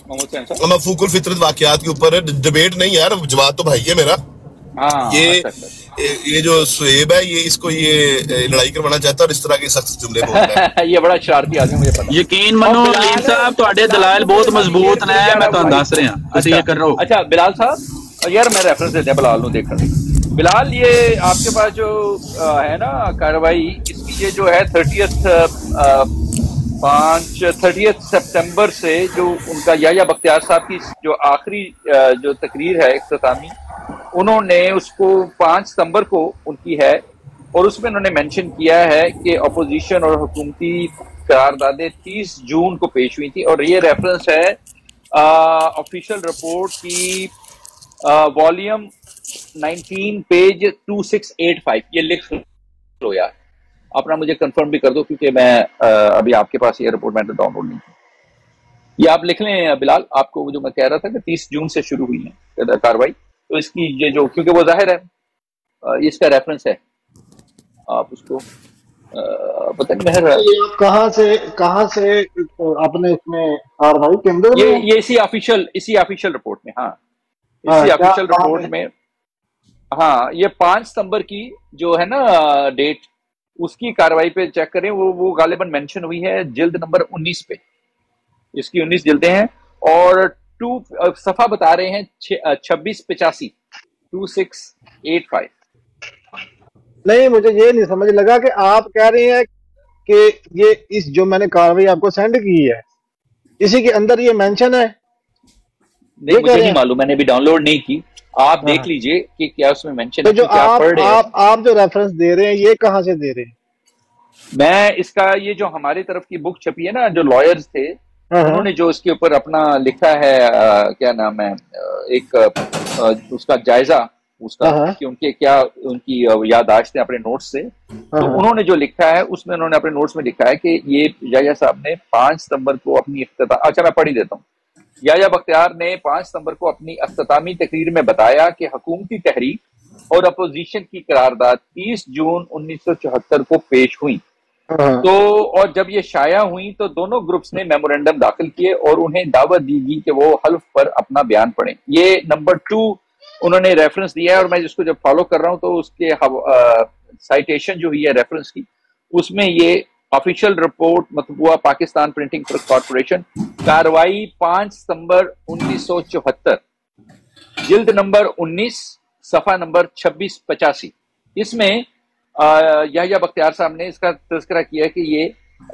मोहम्मद हुसैन साहब। मफूकुल फितरत वाकयात के ऊपर डिबेट नहीं यार, जवाब तो भाई है मेरा। हाँ ये अच्छा अच्छा। ये जो सुहेब है, ये इसको ये लड़ाई करवाना चाहता है और इस तरह के सख्त जुमले बोल रहा है। ये बड़ा शरारती आदमी, मुझे पता। यकीन और मनो बिलाल लीन साहब, तुहाडे बिलाल दलाल को बहुत मेरे नाल ये मजबूत ने, करी जा मैं रहा तुहानू भाई। दस रहा। तुसीं अच्छा ये करो। अच्छा बिलाल साहब, यार मैं रेफरेंस देते हैं बिलाल को देखने दी। बिलाल, ये आपके पास जो है ना कार्रवाई, इसकी ये जो है 30 सितंबर से जो उनका याह्या बख्तियार साहब की जो आखिरी जो तकरीर है इख्तितामी, उन्होंने उसको 5 सितंबर को उनकी है, और उसमें उन्होंने मेंशन किया है कि अपोजिशन और हुकूमती करारदादें 30 जून को पेश हुई थी, और ये रेफरेंस है ऑफिशियल रिपोर्ट की वॉल्यूम 19 पेज 2685। ये लिख लो यार, अपना मुझे कंफर्म भी कर दो, क्योंकि मैं अभी आपके पास ये रिपोर्ट मैंने डाउनलोड नहीं की। ये आप लिख लें बिलाल, आपको जो मैं कह रहा था कि 30 जून से शुरू हुई है कार्रवाई, तो इसकी ये जो, क्योंकि वो जाहिर है इसका रेफरेंस है, आप उसको पता नहीं मेहर, ये आप कहाँ से आपने इसमें कार्रवाई के अंदर ये इसी ऑफिशियल रिपोर्ट में, हाँ इसी ऑफिशियल रिपोर्ट में, हाँ ये 5 सितंबर की जो है ना डेट, उसकी कार्रवाई पे चेक करें, वो गालिबन मेंशन हुई है जिल्द नंबर 19 पे। इसकी 19 जिल्दें हैं, और सफा बता रहे हैं 2685, 2685। नहीं, मुझे ये नहीं समझ लगा कि आप कह रहे हैं कि ये इस जो मैंने कार्रवाई आपको सेंड की है, इसी के अंदर ये मेंशन है। नहीं, मुझे नहीं मालूम, मैंने भी डाउनलोड नहीं की, आप देख लीजिए कि क्या उसमें मेंशन तो है। जो आप जो रेफरेंस दे रहे हैं, ये कहाँ से दे रहे हैं? मैं इसका, ये जो हमारी तरफ की बुक छपी है ना, जो लॉयर्स थे उन्होंने जो इसके ऊपर अपना लिखा है, क्या नाम है, एक उसका जायजा उसका, कि उनके क्या उनकी याददाश्त है अपने नोट्स से, तो उन्होंने जो लिखा है उसमें उन्होंने अपने नोट्स में लिखा है कि ये याह्या साहब ने 5 सितंबर को अपनी अच्छा मैं पढ़ ही देता हूँ। याह्या बख्तियार ने 5 सितंबर को अपनी अख्तितामी तकरीर में बताया कि हुकूमती तहरीक और अपोजिशन की करारदाद 30 जून 1974 को पेश हुई। तो और जब ये शाया हुई तो दोनों ग्रुप्स ने मेमोरेंडम दाखिल किए और उन्हें दावत दी गई कि वो हल्फ पर अपना बयान पढ़ें। ये नंबर 2 उन्होंने रेफरेंस दिया है, और मैं जिसको जब फॉलो कर रहा हूं तो उसके साइटेशन जो हुई है रेफरेंस की, उसमें ये ऑफिशियल रिपोर्ट मतबूआ पाकिस्तान प्रिंटिंग कॉर्पोरेशन, कार्रवाई 5 सितंबर 1974, जिल्द नंबर 19, सफा नंबर 2685। इसमें याह्या बख्तियार साहब ने इसका तज़किरा किया कि ये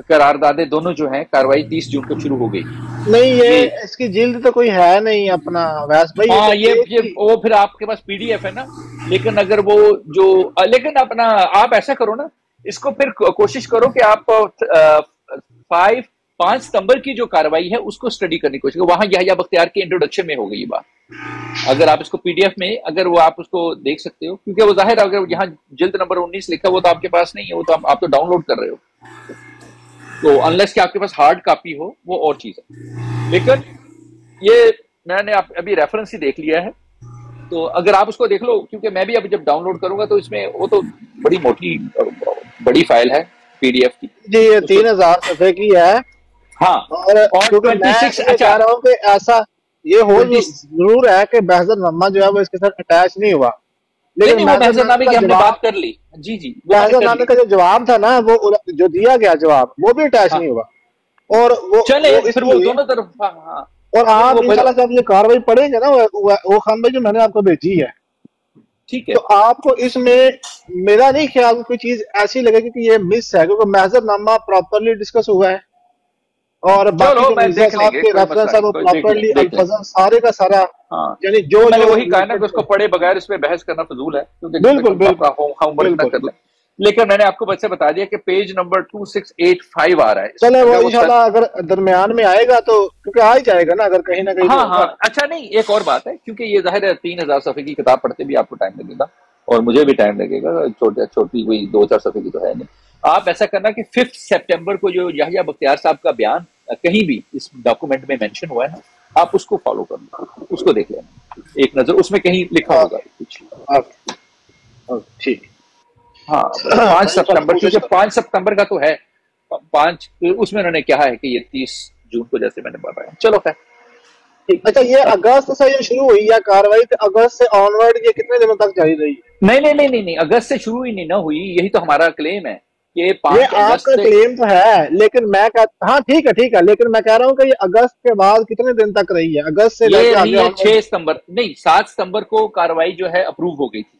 करारदादे दोनों जो हैं कार्रवाई 30 जून को शुरू हो गई। नहीं, ये इसकी जिल्द तो कोई है नहीं अपना वैस भाई। हाँ, ये वो फिर आपके पास पीडीएफ है ना, लेकिन अगर वो जो लेकिन अपना आप ऐसा करो ना, इसको फिर कोशिश करो कि आप 5 सितंबर की जो कार्रवाई है उसको स्टडी करने की कोशिश करो। वहां याह्या बख्तियार के इंट्रोडक्शन में हो गई ये बात। अगर आप इसको पीडीएफ में अगर वो आप उसको देख सकते हो, क्योंकि वो जाहिर है अगर यहाँ जिल्द नंबर 19 लिखा वो तो आपके पास नहीं है, वो तो आप तो डाउनलोड कर रहे हो, तो अनलेस कि आपके पास हार्ड कॉपी हो वो और चीज है। लेकिन ये मैंने अभी रेफरेंस ही देख लिया है, तो अगर आप उसको देख लो, क्योंकि मैं भी अभी जब डाउनलोड करूंगा तो इसमें वो तो बड़ी मोटी बड़ी फाइल है पीडीएफ की जी, ये 3000 सफ़े की है। हाँ, और क्योंकि मैं चाह रहा हूँ कि ऐसा ये हो जरूर है कि बहसतनामा जो है वो इसके साथ अटैच नहीं हुआ, लेकिन बहसतनामे की हमने बात कर ली। जी जी, बहसतनामे का जो जवाब था ना, वो जो दिया गया जवाब वो भी अटैच नहीं हुआ, और वो चले फिर वो दोनों तरफ। हाँ, और आप इंशाल्लाह जब ये कार्रवाई पढ़ेंगे ना, वो खान भाई जो मैंने आपको भेजी है, ठीक है, तो आपको इसमें मेरा नहीं ख्याल कोई चीज ऐसी लगेगी कि ये मिस है, क्योंकि महजरनामा प्रॉपरली डिस्कस हुआ है, और बाकी जो मिर्जा साहब के रेफरेंस है वो प्रॉपरली अल्फाज सारे का सारा, यानी जो मैंने वही कहा ना कि उसको पढ़े बगैर इस पे बहस करना फजूल है, क्योंकि बिल्कुल होमवर्क ना कर ले। लेकिन मैंने आपको बच्चे बता दिया कि पेज नंबर 2685 आ रहा है। चले वो इंशाल्लाह अगर दरमियान में आएगा तो, क्योंकि आ ही जाएगा ना अगर कहीं ना कहीं। हाँ, अच्छा नहीं, एक और बात है, क्योंकि ये जाहिर है 3000 सफ़े की किताब पढ़ते भी आपको टाइम लगेगा और मुझे भी टाइम लगेगा, छोटी कोई 2-4 सफ़े की तो है नहीं। आप ऐसा करना कि 5 सितंबर को जो याह्या बख्तियार साहब का बयान कहीं भी इस डॉक्यूमेंट में मेंशन हुआ है ना, आप उसको फॉलो कर लो, उसको देख लेना एक नजर, उसमें कहीं लिखा होगा कुछ। ठीक, हाँ 5 सितंबर, क्योंकि 5 सितंबर का तो है 5, उसमें उन्होंने कहा है कि ये 30 जून को, जैसे मैंने बताया। चलो खैर, अच्छा, ये अगस्त से ये शुरू हुई है कार्रवाई, तो अगस्त से ऑनवर्ड ये कितने दिनों तक जारी रही? नहीं, अगस्त से शुरू ही नहीं ना हुई, यही तो हमारा क्लेम है कि ये 5 अगस्त आपका से। क्लेम तो है, लेकिन मैं हाँ ठीक है, लेकिन मैं कह रहा हूँ कि ये अगस्त के बाद कितने दिन तक रही है? अगस्त से ये लेके रही आगे है ऑनवर्ड? 6 सितंबर, नहीं 7 सितंबर को कार्रवाई जो है अप्रूव हो गई थी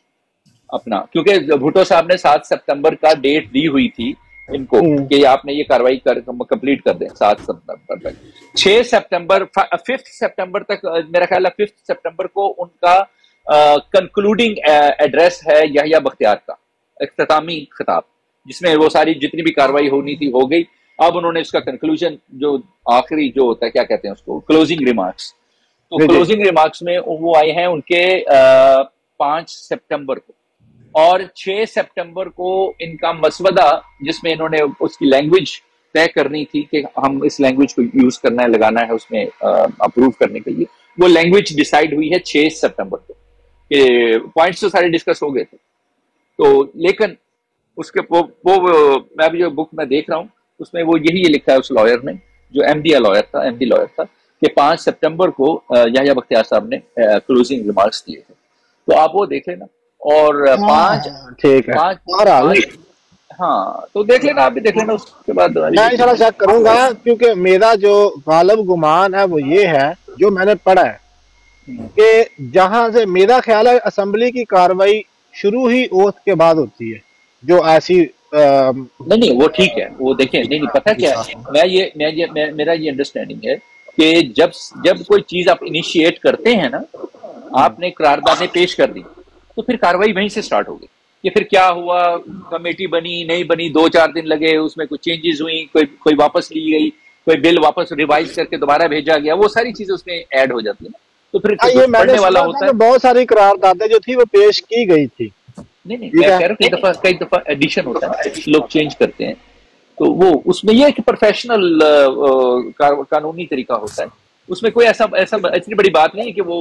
अपना, क्योंकि भुट्टो साहब ने 7 सितंबर का डेट दी हुई थी इनको कि आपने ये कार्रवाई कंप्लीट कर दें 7 सितंबर तक। 6 सितंबर 5 सितंबर तक, मेरा ख्याल है 5 सितंबर को उनका कंक्लूडिंग एड्रेस है यहया बख्तियार का, इख्तितामी खिताब, जिसमें वो सारी जितनी भी कार्रवाई होनी थी हो गई। अब उन्होंने उसका कंक्लूजन, जो आखिरी जो होता है, क्या कहते हैं उसको, क्लोजिंग रिमार्क्स, तो क्लोजिंग रिमार्क्स में वो आए हैं उनके 5 सितंबर को, और 6 सितंबर को इनका मसवदा, जिसमें इन्होंने उसकी लैंग्वेज तय करनी थी कि हम इस लैंग्वेज को यूज करना है, लगाना है उसमें अप्रूव करने के लिए, वो लैंग्वेज डिसाइड हुई है 6 सितंबर को। पॉइंट्स तो सारे डिस्कस हो गए थे, तो लेकिन उसके वो मैं अभी जो बुक में देख रहा हूँ उसमें वो यही लिखा है उस लॉयर ने, जो एमडी लॉयर था, कि 5 सितंबर को यहया बख्तियार साहब ने क्लोजिंग रिमार्क्स दिए थे, तो आप वो देख लेना। और 5 ठीक है, हाँ, तो देख लेना, आप भी देख लेना, उसके बाद मैं थोड़ा चेक करूंगा, क्योंकि मेरा जो गालिब गुमान है वो ये है, जो मैंने पढ़ा है कि जहां से मेरा ख्याल है असेंबली की कार्रवाई शुरू ही ओथ के बाद होती है, जो ऐसी नहीं वो ठीक है, वो देखें, नहीं पता क्या है, मेरा ये अंडरस्टैंडिंग है कि जब कोई चीज आप इनिशिएट करते हैं ना, आपने करारदादें पेश कर दी, तो फिर कार्रवाई वहीं से स्टार्ट होगी। कि फिर क्या हुआ, कमेटी बनी नहीं बनी, 2-4 दिन लगे, उसमें कुछ चेंजेस हुई, कोई वापस ली गई, कोई बिल वापस रिवाइज करके दोबारा भेजा गया, वो सारी चीजें उसमें ऐड हो जाती है ना, तो फिर ये पढ़ने वाला होता है। बहुत सारी करारदादें जो थी वो पेश की गई थी। नहीं मैं कह रहा हूँ कई दफा एडिशन होता है, लोग चेंज करते हैं, तो वो उसमें यह एक प्रोफेशनल कानूनी तरीका होता है, उसमें कोई ऐसा इतनी बड़ी बात नहीं है कि वो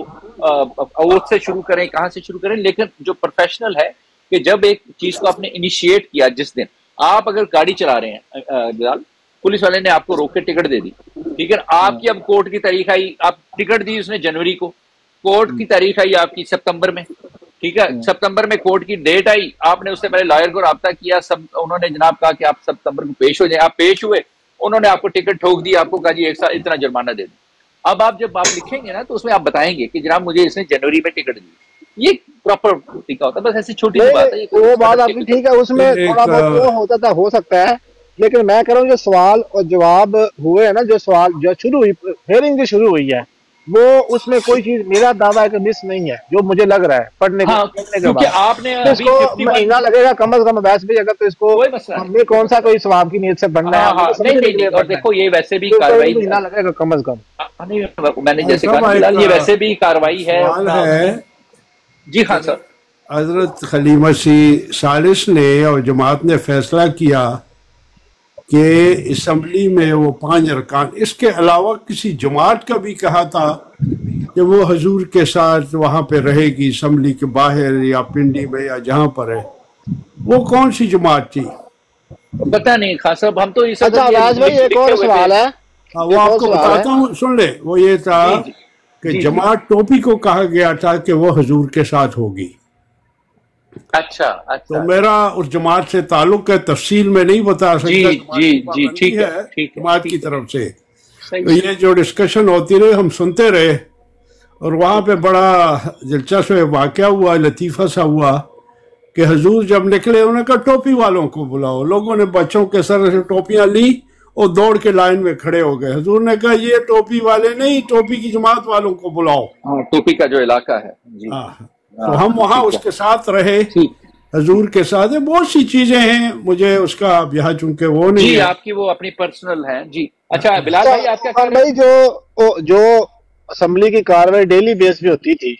ओथ से शुरू करें, कहाँ से शुरू करें, लेकिन जो प्रोफेशनल है कि जब एक चीज को आपने इनिशिएट किया, जिस दिन आप अगर गाड़ी चला रहे हैं बिलाल, पुलिस वाले ने आपको रोक के टिकट दे दी, ठीक है, आपकी अब कोर्ट की तारीख आई, आप टिकट दी उसने जनवरी को, कोर्ट की तारीख आई आपकी सितंबर में, ठीक है, सितंबर में कोर्ट की डेट आई, आपने उससे पहले लॉयर को राब्ता किया, सब उन्होंने जनाब कहा कि आप सितंबर को पेश हो जाए, आप पेश हुए, उन्होंने आपको टिकट ठोक दी, आपको कहा जी एक साल इतना जुर्माना दे दो। अब आप जब आप लिखेंगे ना, तो उसमें आप बताएंगे कि जनाब मुझे इसने जनवरी में टिकट दी, ये प्रॉपर तरीका होता है, बस ऐसी छोटी सी बात है। वो बात आपकी ठीक है, उसमें थोड़ा बहुत वो होता था, हो सकता है, लेकिन मैं कह रहा हूँ जो सवाल और जवाब हुए हैं ना, जो सवाल जो शुरू हुई, हियरिंग जो शुरू हुई है, वो उसमें कोई चीज, मेरा दावा है कि मिस नहीं है, जो मुझे लग रहा है पढ़ने के बाद। आपने इसको महीना लगेगा कम से कम वैसे भी, अगर तो इसको हमने कौन सा कोई सवाब की नीयत से पढ़ना है, नहीं, और देखो ये वैसे भी कार्रवाई, महीना लगेगा कम से कम। मैंने जैसे कहा ये वैसे भी कार्रवाई है। जी हाँ सर। हजरत खलीमा सालिस ने और जमात ने फैसला किया कि असम्बली में वो 5 अरकान, इसके अलावा किसी जमात का भी कहा था कि वो हजूर के साथ वहाँ पे रहेगी, असम्बली के बाहर या पिंडी में या जहाँ पर है, वो कौन सी जमात थी? पता नहीं खान साहब, हम तो इस भाई एक और सवाल है, वो आपको बताता हूँ, सुन ले। वो ये था कि जमात टोपी को कहा गया था कि वो हजूर के साथ होगी। अच्छा। तो मेरा उस जमात से ताल्लुक है, तफसील में नहीं बता सकता। जी ठीक है, जमात की तरफ से तो ये जो डिस्कशन होती रही, हम सुनते रहे, और वहाँ पे बड़ा दिलचस्प वाक़या हुआ, लतीफ़ा सा हुआ कि हजूर जब निकले, उन्होंने कहा टोपी वालों को बुलाओ। लोगों ने बच्चों के सर से टोपियाँ ली और दौड़ के लाइन में खड़े हो गए। हजूर ने कहा ये टोपी वाले नहीं, टोपी की जमात वालों को बुलाओ। टोपी का जो इलाका है जी। तो हम वहाँ उसके साथ रहे, हजूर के साथ। बहुत सी चीजें हैं, मुझे उसका अब यहाँ चूंकि वो नहीं जी है। आपकी वो अपनी पर्सनल है जी। अच्छा बिलाल भाई, आप क्या कर भाई, जो असेंबली की कार्रवाई डेली बेस पे होती थी,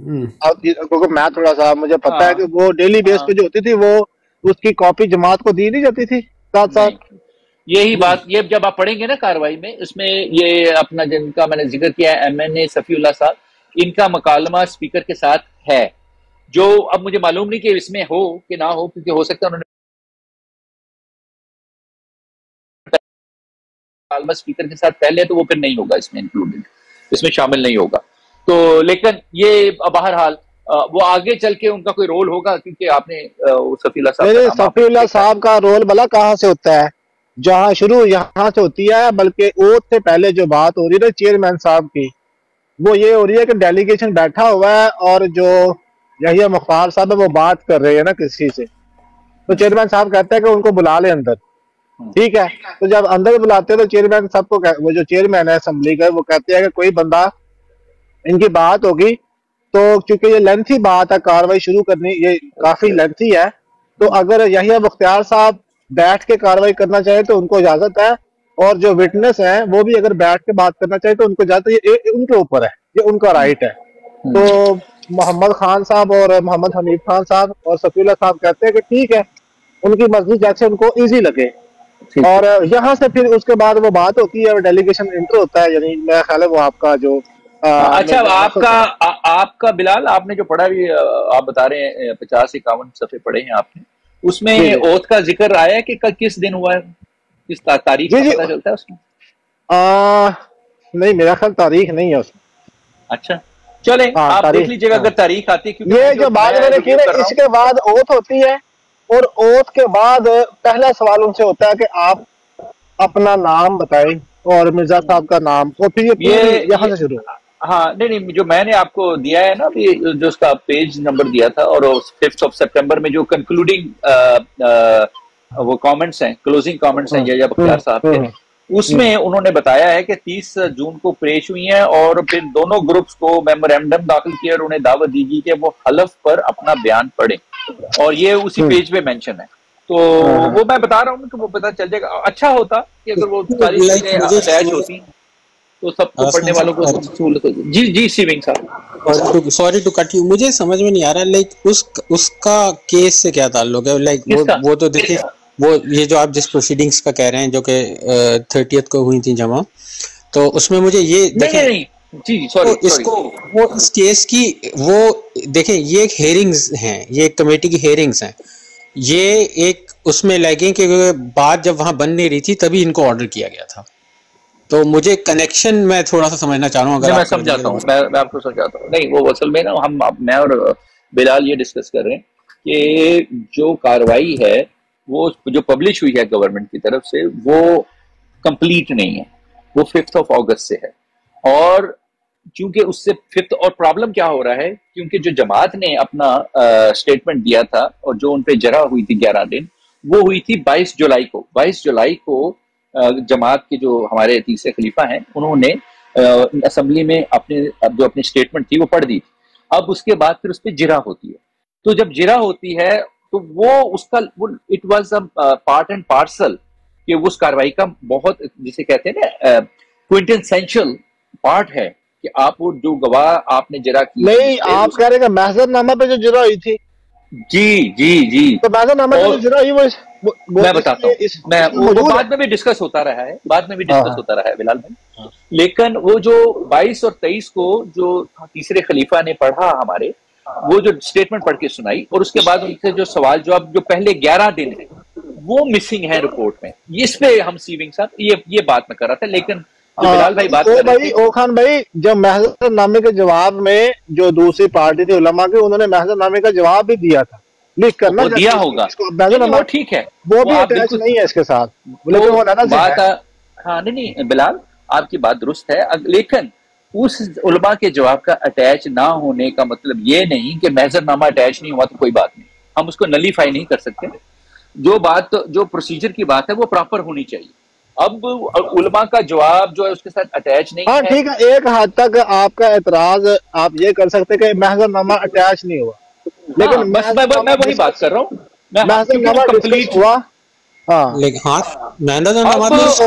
क्योंकि मैं थोड़ा सा मुझे पता है कि वो डेली बेस पे जो होती थी, वो उसकी कॉपी जमात को दी नहीं जाती थी साथ साथ। यही बात, ये जब आप पढ़ेंगे ना कार्रवाई में, इसमें ये अपना जिनका मैंने जिक्र किया है, MNA सफीउल्लाह साहब, इनका मकालमा स्पीकर के साथ है, जो अब मुझे मालूम नहीं कि इसमें हो कि ना हो, क्योंकि हो सकता है उन्होंने मकालमा स्पीकर के साथ पहले, तो वो फिर नहीं होगा इसमें इंक्लूडेड। इसमें शामिल नहीं होगा। तो लेकिन ये बहरहाल वो आगे चल के उनका कोई रोल होगा, क्योंकि आपने सफीउल्लाह साहब का रोल भला कहाँ से होता है, जहाँ शुरू यहाँ से होती है, बल्कि ओथ से पहले जो बात हो रही है चेयरमैन साहब की, वो ये हो रही है कि डेलीगेशन बैठा हुआ है और जो यहिया मुख्तार साहब है वो बात कर रहे हैं ना किसी से, तो चेयरमैन साहब कहते हैं कि उनको बुला ले अंदर। ठीक है, तो जब अंदर बुलाते हैं तो चेयरमैन साहब को, वो जो चेयरमैन है असेंबली का, वो कहते हैं कि कोई बंदा, इनकी बात होगी, तो चूंकि ये लेंथी बात है, कार्रवाई शुरू करनी ये काफी लेंथी है, तो अगर यहिया मुख्तार साहब बैठ के कार्रवाई करना चाहे तो उनको इजाजत है, और जो विटनेस है वो भी अगर बैठ के बात करना चाहे तो उनको इजाजत है, ये उनके ऊपर है, ये उनका राइट है। तो मोहम्मद खान साहब और मोहम्मद हनीफ खान साहब और सफीउल्लाह साहब कहते हैं कि ठीक है, उनकी मर्जी जैसे उनको इजी लगे, और यहाँ से फिर उसके बाद वो बात होती है, डेलीगेशन इंटर होता है, यानी मेरा ख्याल है वो आपका जो अच्छा आपका बिलाल, आपने जो पढ़ा भी आप बता रहे हैं 50-51 सफ़े पढ़े हैं आपने, उसमें ओथ का जिक्र आया है कि किस दिन हुआ है, किस तारीख का पता चलता है उसमें? नहीं, मेरा ख्याल तारीख नहीं है उसमें। अच्छा चले, आप देख लीजिएगा अगर तारीख आती है, क्योंकि ये जो बात मैंने की ना, इसके बाद ओथ होती है, और ओथ के बाद पहला सवाल उनसे होता है कि आप अपना नाम बताएं और मिर्जा साहब का नाम, और फिर ये यहाँ से शुरू। हाँ नहीं, जो मैंने आपको दिया है ना अभी, जो उसका पेज नंबर दिया था, और 5 सितंबर में जो कंक्लूडिंग वो कमेंट्स हैं, क्लोजिंग कमेंट्स हैं यहिया बख्तियार साहब के, उसमें उन्होंने बताया है कि 30 जून को पेश हुई हैं, और फिर दोनों ग्रुप्स को मेमोरेंडम दाखिल किया और उन्हें दावत दी गई कि वो हलफ पर अपना बयान पढ़ें, और ये उसी पेज पे मेंशन है। तो वो मैं बता रहा हूँ कि वो पता चल जाएगा। अच्छा होता कि अगर वो सारी चीजें अटैच होती तो सबको पढ़ने वालों को सहूलत होती। जी सिविंग साहब, सॉरी टू कट यू, मुझे समझ में नहीं आ रहा लाइक उसका केस से क्या ताल्लुक है, लाइक वो तो देखिए, वो ये जो आप जिस प्रोसीडिंग्स का कह रहे हैं जो कि 30th को हुई थी जमा, तो उसमें मुझे ये नहीं जी सॉरी, इसको वो इस केस की वो देखें, ये एक हेयरिंग्स हैं, ये एक कमेटी की हेयरिंग्स हैं, ये एक उसमें लगे कि बात जब वहां बन नहीं रही थी तभी इनको ऑर्डर किया गया था। तो मुझे कनेक्शन मैं थोड़ा सा समझना चाह रहा हूँ, अगर मैं समझाता हूँ, मैं आपको समझाता हूँ। नहीं, वो असल में ना मैं और बिलाल ये डिस्कस कर रहे हैं कि जो कार्रवाई है वो जो पब्लिश हुई है गवर्नमेंट की तरफ से, वो कंप्लीट नहीं है, वो 5 अगस्त से है, और क्योंकि उससे 5 और प्रॉब्लम क्या हो रहा है, क्योंकि जो जमात ने अपना स्टेटमेंट दिया था और जो उन पे जरा हुई थी 11 दिन, वो हुई थी 22 जुलाई को। 22 जुलाई को जमात के जो हमारे तीसरे खलीफा हैं, उन्होंने असेंबली में अपनी स्टेटमेंट थी वो पढ़ दी थी। अब उसके बाद फिर उस पर जिरा होती है, तो जब जिरा होती है तो वो it was a part and parcel कि उस कार्रवाई का बहुत, जिसे कहते हैं ना, क्विंटेंसेंशियल पार्ट है कि आप वो जो गवाह आपने जिरा की। नहीं, आप कह रहे हैं महजरनामा पे जो जिरा हुई थी। जी तो महजरनामा पे जो जिरा हुई वो मैं बताता हूँ, वो बाद में भी डिस्कस होता रहा है, बिलाल भाई। लेकिन वो जो 22 और 23 को जो तीसरे खलीफा ने पढ़ा हमारे, वो जो स्टेटमेंट पढ़ के सुनाई, और उसके बाद उनसे जो सवाल जवाब जो पहले 11 दिन है वो मिसिंग है रिपोर्ट में। इस पे हम सीविंग साहब ये बात में कर रहा था, लेकिन बिलाल भाई बात कर रहे थे। ओ खान भाई, जब महजरनामे के जवाब में जो दूसरी पार्टी थी उलमा की, उन्होंने महजरनामे का जवाब भी दिया था, लिख कर ना दिया होगा, ठीक है, वो भी अटैच नहीं है इसके साथ, हाँ नहीं बिलाल, आपकी बात दुरुस्त है, लेकिन उस उलमा के जवाब का अटैच ना होने का मतलब ये नहीं कि महजरनामा अटैच नहीं हुआ तो कोई बात नहीं, हम उसको नलीफाई नहीं कर सकते। जो प्रोसीजर की बात है वो प्रॉपर होनी चाहिए। अब उलमा का जवाब जो है उसके साथ अटैच नहीं है। ठीक है, एक हद तक आपका एतराज आप ये कर सकते कि महजरनामा अटैच नहीं हुआ, लेकिन मैं वही बात कर रहा हूँ, महजरनामा कंप्लीट हुआ। हाँ, लेकिन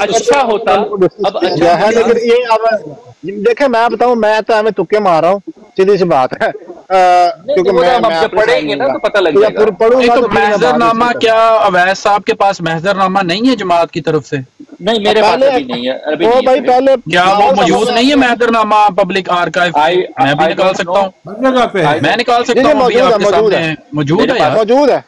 अच्छा होता अब अच्छा है, लेकिन ये अब देखे, मैं बताऊं, मैं तो हमें तुक्के मार रहा हूँ, सीधी सी बात है, क्योंकि मैं पढ़ेंगे ना तो पता लग जाएगा। तो महजरनामा क्या अवैस साहब के पास महजरनामा नहीं है जमात की तरफ से? नहीं, मेरे पास अभी नहीं है। वो भाई पहले क्या वो मौजूद नहीं है महजरनामा पब्लिक आर्काइव? मैं भी निकाल सकता हूँ, मैं निकाल सकता हूँ, मौजूद है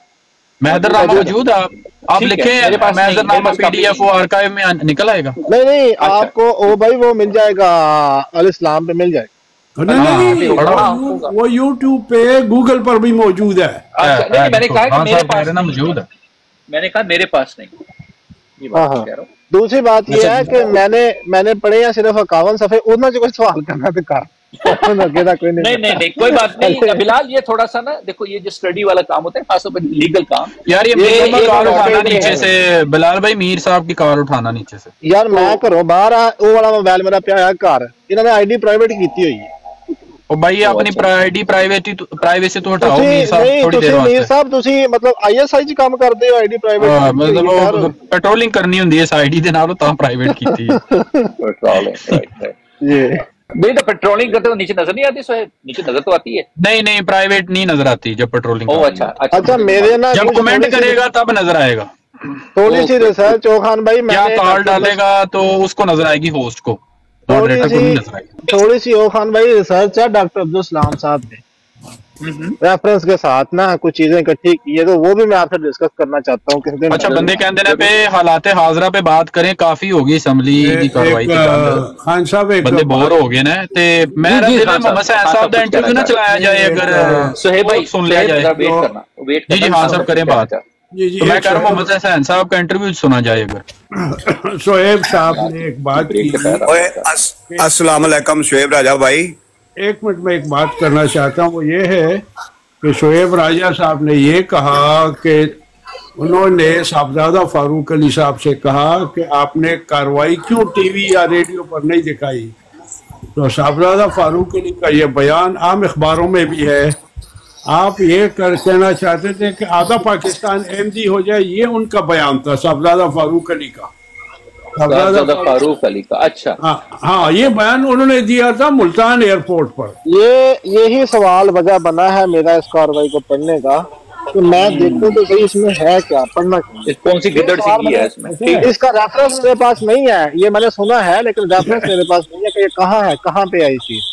महजरनामा मौजूद है। आप लिखे महजरनामा PDF वो आर्काइव में निकल आएगा। नहीं आपको ओ भाई वो मिल जाएगा, अल इस्लाम पे मिल जाएगा। नहीं वो YouTube पे गूगल पर भी मौजूद है। मैंने कहा मेरे पास मौजूद है, मैंने कहा मेरे पास नहीं। ये बात कह रहा हूं। दूसरी बात यह है कि मैंने पढ़े हैं सिर्फ 51 सफ़े, उतना जो कोई सवाल करना तो कर नहीं कोई बात नहीं बिलाल। ये थोड़ा सा ना देखो, ये जो स्टडी वाला काम होता है खासतौर पर लीगल काम, यार ये कार उठाना नीचे से, बिलाल भाई मीर साहब की कार उठाना नीचे से। यार मैं घरों बाहर वो वाला मोबाइल मेरा पिया है घर, इन्होंने ID प्राइवेट की हुई है। ओ भाई अपनी ID प्राइवेसी तो हटाओ मीर साहब थोड़ी देर वास्ते। मीर साहब तुसी मतलब ISI च काम करदे हो, ID प्राइवेट मतलब पेट्रोलिंग करनी हुंदी है इस ID दे नाल तां प्राइवेट कीती है। ये भाई तो पेट्रोलिंग करते हो नीचे नजर नहीं आती? सोहेब नीचे नजर तो आती है। नहीं प्राइवेट नहीं नजर आती जब पेट्रोलिंग। अच्छा मेरे ना जब कमेंट करेगा तब नजर आएगा। थोड़ी सी रिसर्च चौखान भाई क्या कॉल डालेगा तो उसको नजर आएगी, होस्ट को, मॉडरेटर को नहीं नजर आएगी। थोड़ी सी चौखान भाई रिसर्च है डॉक्टर अब्दुल सलाम साहब ने रेफरेंस के साथ ना कुछ चीजें इकट्ठी की है, तो वो भी मैं आपसे डिस्कस करना चाहता हूँ किसी दिन। अच्छा बंदे कहते हैं पे हालात हाजरा पे बात करें, काफी होगी असम्बली की कार्रवाई की। खान साहब बंदे बोर हो गए ना, ते मैं मोहम्मद सैयद साहब दा इंटरव्यू ना चलाया जाए, अगर सोहेब भाई सुन लिया जाए। जी हाँ सब करें बात। तो मैं कह रहा हूँ मोहम्मद सैयद साहब का इंटरव्यू सुना जाए अगर। शोएब साहब ने एक बात की। अस्सलाम वालेकुम शोएब राजा भाई। एक मिनट में एक बात करना चाहता हूँ, वो ये है कि शोएब राजा साहब ने ये कहा कि उन्होंने साहबजादा फारूक अली साहब से कहा कि आपने कार्रवाई क्यों TV या रेडियो पर नहीं दिखाई। तो साहबजादा फारूक अली का ये बयान आम अखबारों में भी है। आप ये कहना चाहते थे कि आधा पाकिस्तान अहमदी हो जाए, ये उनका बयान था साहबजादा फारूक अली का। फारूक अली का अच्छा हाँ ये बयान उन्होंने दिया था मुल्तान एयरपोर्ट पर। यही सवाल वजह बना है मेरा इस कार्रवाई को पढ़ने का, तो मैं देखूं तो सही इसमें है क्या, पढ़ना कौन सी गिदड़ सी है इसमें। इसका रेफरेंस मेरे पास नहीं है, ये मैंने सुना है लेकिन रेफरेंस मेरे पास नहीं है कि ये कहाँ है, कहाँ पे आई चीज।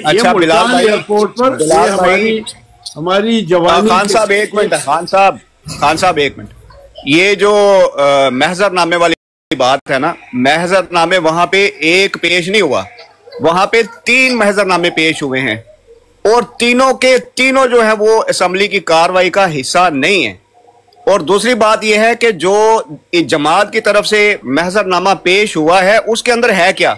अच्छा बिलाल एयरपोर्ट पर हमारी जवानी। खान साहब एक मिनट, खान साहब एक मिनट। ये जो महजरनामे वाली बात है ना, महजरनामे वहां पे एक पेश नहीं हुआ, वहां पे 3 महजरनामे पेश हुए हैं और तीनों के तीनों जो है वो असेंबली की कार्रवाई का हिस्सा नहीं है। और दूसरी बात यह है कि जो जमात की तरफ से महजरनामा पेश हुआ है उसके अंदर है क्या,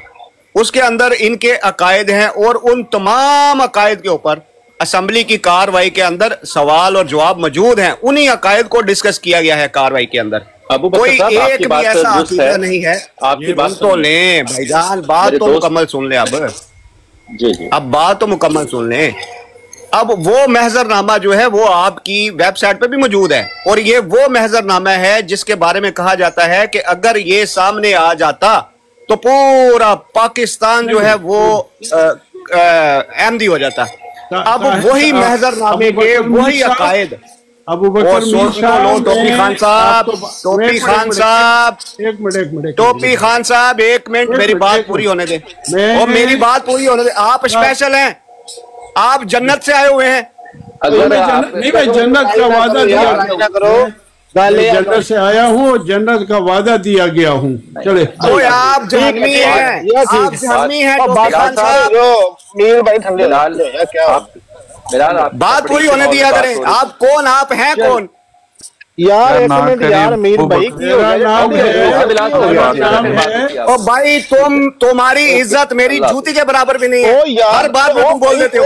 उसके अंदर इनके अकायद हैं और उन तमाम अकायद के ऊपर असेंबली की कार्रवाई के अंदर सवाल और जवाब मौजूद हैं। उन्हीं अकायद को डिस्कस किया गया है कार्रवाई के अंदर। कोई एक भी ऐसा अकीदा नहीं है। आपकी बात तो लें भाईजान, बात तो मुकम्मल सुन ले। अब बात तो मुकम्मल सुन लें। अब वो महजरनामा जो है वो आपकी वेबसाइट पे भी मौजूद है और ये वो महजरनामा है जिसके बारे में कहा जाता है कि अगर ये सामने आ जाता तो पूरा पाकिस्तान जो है वो अहमदी हो जाता। अब वही महजरनामे के वही अकायद। टोपी खान साहब एक मिनट मेरी बात पूरी होने दे, और मेरी बात पूरी होने दे। आप स्पेशल हैं, आप जन्नत से आए हुए हैं। नहीं भाई जन्नत का वादा दिया करो, जन्नत से आया हूँ, जन्नत का वादा दिया गया हूँ। चले तो आप जहन्मी हैं, आप जहन्मी हैं। मीर भाई ठंडे बात पूरी होने दिया करें। आप कौन, आप हैं कौन यार? एक मिनट यार मीर भाई और भाई तुम्हारी इज्जत मेरी जूती के बराबर भी नहीं है। हर बात में तुम बोल देते हो।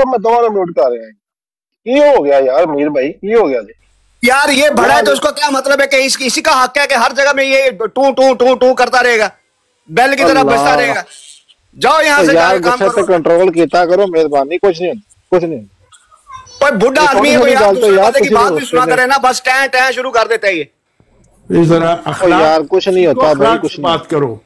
मैं दोबारा नोट कर रहे हैं। ये हो गया यार मीर भाई, ये हो गया यार। ये बड़ा है तो उसको क्या मतलब है कि इसी का हक है कि हर जगह में ये टू टू टू टू करता रहेगा, बेल की तरह बजता रहेगा। जाओ यहाँ से, जाओ काम करो, कंट्रोल किया करो मेहरबानी। कुछ नहीं, कुछ नहीं। कोई बुढ़ा आदमी है, कोई की बात भी सुना करे ना, बस टैं टैं शुरू कर देता है ये। यार कुछ नहीं होता भाई, कुछ बात करो।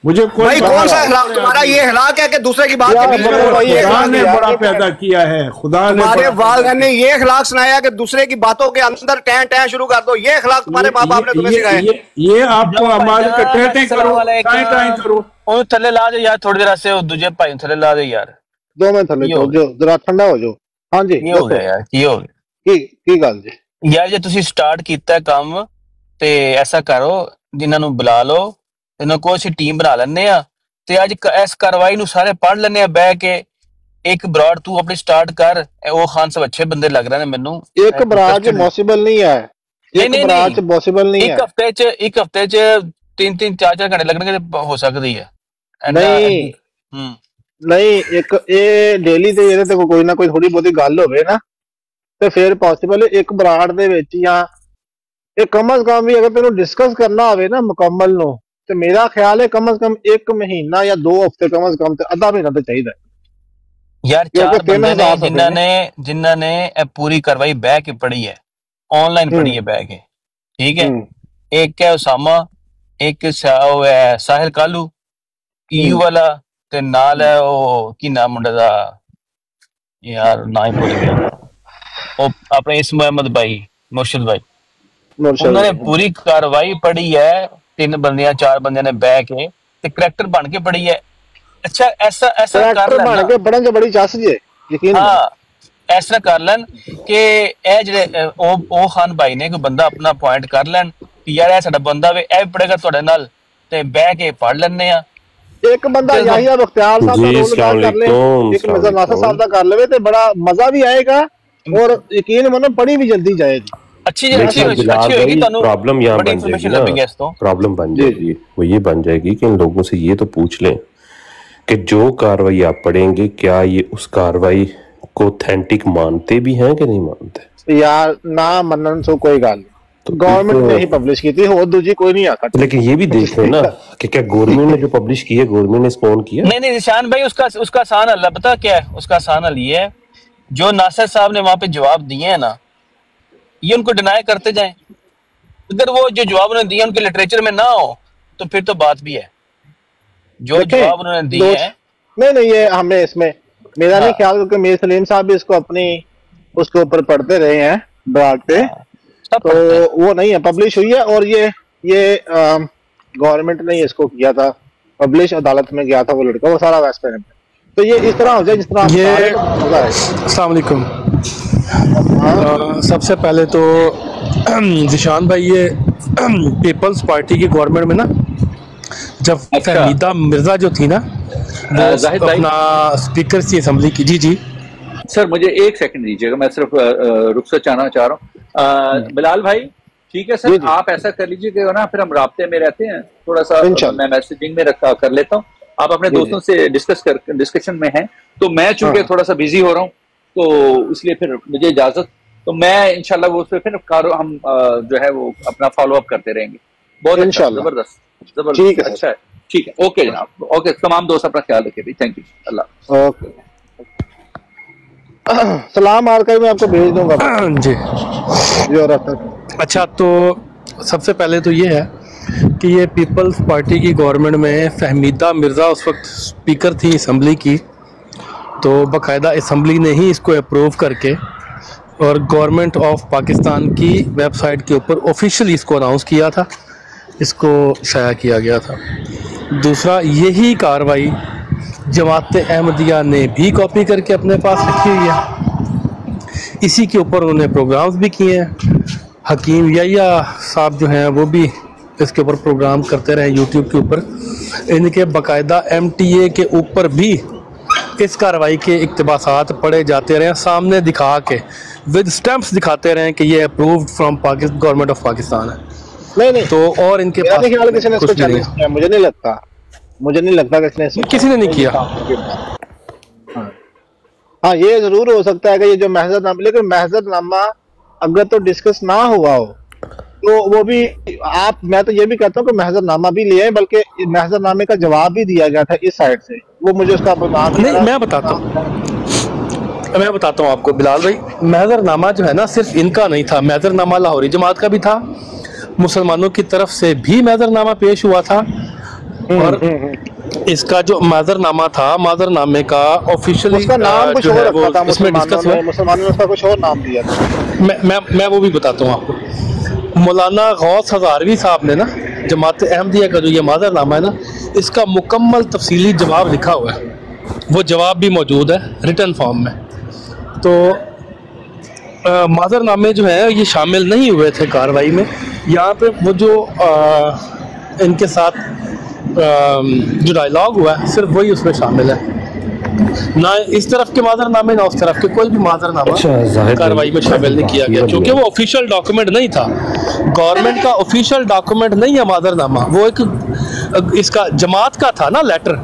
मुझे भाई कौन सा अखलाक तुम्हारा? ये अखलाक है कि दूसरे की बात खुदा ने बड़ा पैदा किया है, खुदा ने, हमारे वालिदैन ने ये अखलाक सुनाया कि दूसरे की बातों के अंदर टैं टैं शुरू कर दो। ये अखलाक तुम्हारे माँ बाप ने तुम्हें सिखाया। ये आपको हमारे करो और थले ला दे यार, थोड़ी देर से दूजे भाई थले ला दे यार, 2 मिनट थले जो जरा ठंडा हो जाओ। हाँ जी, ये हो गया यार, ये हो गया की गल जी। यार जे तुसी स्टार्ट कीता काम ते ऐसा करो, जिन्हां नूं बुला लो, इन्हां को असीं टीम बना लैने आ ते अज इस कार्रवाई नूं सारे पढ़ लैने आ बह के। एक बराड़ तू अपनी स्टार्ट कर, वो खान साहब अच्छे बंदे लग रहे हैं मैनू। एक बराड़ पॉसिबल नहीं है, एक बराड़ पॉसिबल नहीं है। एक हफ्ते च 3-3 4-4 घंटे लगने हो सकती है। नहीं एक ये डेली ते ਇਹਦੇ ਤੇ ਕੋਈ ਨਾ ਕੋਈ ਥੋੜੀ ਬਹੁਤੀ ਗੱਲ ਹੋਵੇ ਨਾ ਤੇ ਫਿਰ ਪੋਸੀਬਲ ਹੈ। ਇੱਕ ਬਰਾੜ ਦੇ ਵਿੱਚ ਜਾਂ ਇਹ ਕਮ ਸੇ ਕਮ ਵੀ ਅਗਰ ਤੈਨੂੰ ਡਿਸਕਸ ਕਰਨਾ ਹੋਵੇ ਨਾ ਮੁਕੰਮਲ ਨੂੰ, ਤੇ ਮੇਰਾ ਖਿਆਲ ਹੈ ਕਮ ਸੇ ਕਮ 1 ਮਹੀਨਾ ਜਾਂ 2 ਹਫ਼ਤੇ ਕਮ ਸੇ ਕਮ ਤੇ ਅੱਧਾ ਮਹੀਨਾ ਤੇ ਚਾਹੀਦਾ यार। 4 बंदे ने जिन्होंने पूरी कार्रवाई बह के पढ़ी है, ऑनलाइन पढ़ी है बह के, ठीक है। एक है उसामा, एक साहिल कालू EU वाला, ते नाल है वो की नाम मुंडे दा यार ना ही भूल गया, वो अपने इस मोहम्मद भाई मुर्शिद भाई, उन्होंने पूरी कार्रवाई पढ़ी है। 3 बंदियां 4 बंदियां ने बह के ते करैक्टर बन के पढ़ी है। अच्छा ऐसा कर लेन के बड़न बड़ी चस जे यकीन। हाँ ऐसा कर लेन कि ए जेडे ओ खान भाई ने कोई बंदा अपना पॉइंट कर लेन कि यार ए साडा बंदा वे ए पढ़ेगा तुहाडे नाल ते बह के पढ़ लेने आ। एक बंदा याहिया बख्तियार साहब दा रोल कर ले, एक नजर नासर साहब दा कर लेवे ते बड़ा मजा भी आएगा और यकीन मानो पढ़ी भी जल्दी जाएगी। अच्छी होगी। प्रॉब्लम यहाँ बन जाएगी, प्रॉब्लम बन जाएगी वो ये बन जाएगी कि इन लोगों से ये तो पूछ लें कि जो कार्रवाई आप पढ़ेंगे क्या ये उस कार्रवाई को ऑथेंटिक मानते भी हैं कि नहीं मानते। यार ना मनन सो कोई गल तो गवर्नमेंट ने ही पब्लिश की थी, और दूसरी कोई नहीं आता। लेकिन ये भी देख लो ना कि क्या गवर्नमेंट ने जो पब्लिश की है, गवर्नमेंट ने स्पॉन किया। नहीं निशान भाई उसका आसान हल पता क्या है, उसका आसान हल ये है जो नासिर साहब ने वहां पे जवाब दिए हैं ना, ये उनको डिनाई करते जाएं। अगर वो जो जवाब उन्होंने दिए उनके लिटरेचर में ना हो तो फिर तो बात भी है। जो जवाब उन्होंने दिए हैं नहीं ये हमें इसमें मेरा नहीं ख्याल, क्योंकि मीर सलीम साहब भी इसको अपनी उसके ऊपर पढ़ते रहे हैं ब्लॉग पे, तो वो नहीं है पब्लिश हुई है। और ये गवर्नमेंट ने इसको किया था पब्लिश, अदालत में गया था वो लड़का, वो सारा वेस्ट पे। तो ये इस तरह हो जाए जिस तरह ये। अस्सलाम वालेकुम। सबसे पहले तो जिशान भाई, ये पीपल्स पार्टी की गवर्नमेंट में ना जब फहमीदा मिर्जा जो थी ना वो अपना स्पीकर थी असेंबली की। जी सर मुझे 1 सेकंड दीजिएगा, मैं सिर्फ रुखसत चाहना चाह रहा हूँ। बिलाल भाई ठीक है सर, आप ऐसा कर लीजिए ना, फिर हम राब्ते में रहते हैं थोड़ा सा, मैं मैसेजिंग में कर लेता हूँ। आप अपने दोस्तों से डिस्कशन में हैं, तो मैं चूंकि थोड़ा सा बिजी हो रहा हूँ तो इसलिए फिर मुझे इजाजत, तो मैं इंशाल्लाह वो उसपे फिर हम जो है वो अपना फॉलो अप करते रहेंगे। बहुत अच्छा, जबरदस्त ठीक है, अच्छा है, ठीक है, ओके जनाब, ओके। तमाम दोस्त अपना ख्याल रखिए, थैंक यू, अल्लाह। ओके सलाम आर्काइव में आपको भेज दूंगा जी। अच्छा तो सबसे पहले तो ये है कि ये पीपल्स पार्टी की गवर्नमेंट में फहमीदा मिर्ज़ा उस वक्त स्पीकर थी असम्बली की, तो बाकायदा असम्बली ने ही इसको अप्रूव करके और गवर्नमेंट ऑफ पाकिस्तान की वेबसाइट के ऊपर ऑफिशियली इसको अनाउंस किया था, इसको शाया किया गया था। दूसरा, यही कार्रवाई जमात अहमदिया ने भी कॉपी करके अपने पास रखी हुई है। इसी के ऊपर उन्होंने प्रोग्राम्स भी किए हैं। हकीम याहिया साहब जो हैं वो भी इसके ऊपर प्रोग्राम करते रहे यूट्यूब के ऊपर। इनके बाकायदा MTA के ऊपर भी इस कार्रवाई के इक़्तिबासात पढ़े जाते रहे, सामने दिखा के विद स्टैम्प्स दिखाते रहे कि ये approved from government of Pakistan है। नहीं तो और इनके पास किसी ने इसको चैलेंज किया, मुझे नहीं लगता किसी ने नहीं किया। हाँ ये जरूर हो सकता है कि ये जो महजरनामा, लेकिन महजरनामा अगर तो डिस्कस ना हुआ हो तो वो भी मैं तो ये भी कहता हूँ कि महजरनामा भी लिया है, बल्कि महजरनामे का जवाब भी दिया गया था इस साइड से, वो मुझे उसका नहीं। मैं बताता हूँ आपको बिलाल भाई, महजरनामा जो है ना सिर्फ इनका नहीं था, महजरनामा लाहौरी जमात का भी था, मुसलमानों की तरफ से भी महजरनामा पेश हुआ था। और इसका जो महजरनामा था, महजरनामे का ऑफिशियली जो है वो इसमें डिस्कस हुआ, मुसलमानों ने उसका कुछ और नाम दिया था। मैं वो भी बताता हूँ आपको। मौलाना गौस हज़ारवी साहब ने ना जमात अहमदिया का जो ये महजरनामा है ना, इसका मुकम्मल तफसीली जवाब लिखा हुआ है, वो जवाब भी मौजूद है रिटन फॉर्म में। तो माजरनामे जो है ये शामिल नहीं हुए थे कार्रवाई में। यहाँ पे वो जो इनके साथ जो डायलॉग हुआ है सिर्फ वही उसमें शामिल है, ना इस तरफ के माजरनामे ना उस तरफ के, कोई भी माजरनामा कार्रवाई में शामिल नहीं किया गया, क्योंकि वो ऑफिशियल डॉक्यूमेंट नहीं था, गवर्नमेंट का ऑफिशियल डॉक्यूमेंट नहीं है माजरनामा। वो एक इसका जमात का था ना लेटर,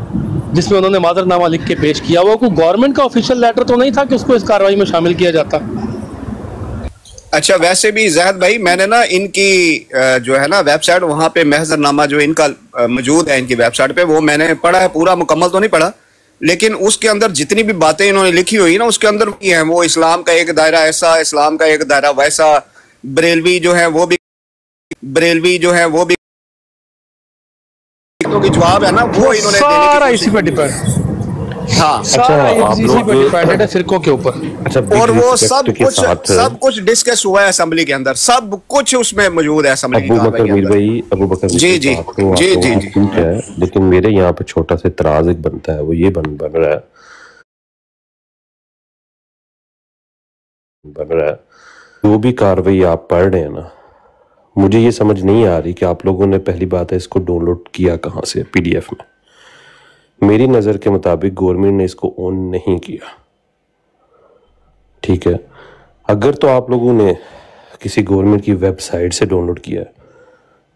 जिसमें उन्होंने माजरनामा लिख के पेश किया, वो कोई गवर्नमेंट का ऑफिशियल लेटर तो नहीं था कि उसको इस कार्रवाई में शामिल किया जाता। अच्छा, वैसे भी ज़ाहिद भाई मैंने ना इनकी जो है ना वेबसाइट, वहाँ पे महजरनामा जो इनका मौजूद है इनकी वेबसाइट पे, वो मैंने पढ़ा है, पूरा मुकम्मल तो नहीं पढ़ा, लेकिन उसके अंदर जितनी भी बातें इन्होंने लिखी हुई ना उसके अंदर भी हैं, वो इस्लाम का एक दायरा ऐसा, इस्लाम का एक दायरा वैसा, बरेलवी जो है वो भी तो जवाब है ना वो इन्होंने सारा इसी पर डिपेंड। हाँ, अच्छा, फिरकों के ऊपर। अच्छा, और वो सब कुछ डिस्कस हुआ है असेंबली के अंदर, सब कुछ उसमें मौजूद है असेंबली के अंदर। अबू बकर जी जी जी जी ठीक है, लेकिन मेरे यहाँ पे छोटा सा इतराज एक बनता है, वो ये बन रहा है जो भी कार्रवाई आप पढ़ रहे हैं ना, मुझे ये समझ नहीं आ रही कि आप लोगों ने पहली बात है इसको डाउनलोड किया कहाँ से PDF में। मेरी नज़र के मुताबिक गवर्नमेंट ने इसको ऑन नहीं किया, ठीक है। अगर तो आप लोगों ने किसी गवर्नमेंट की वेबसाइट से डाउनलोड किया है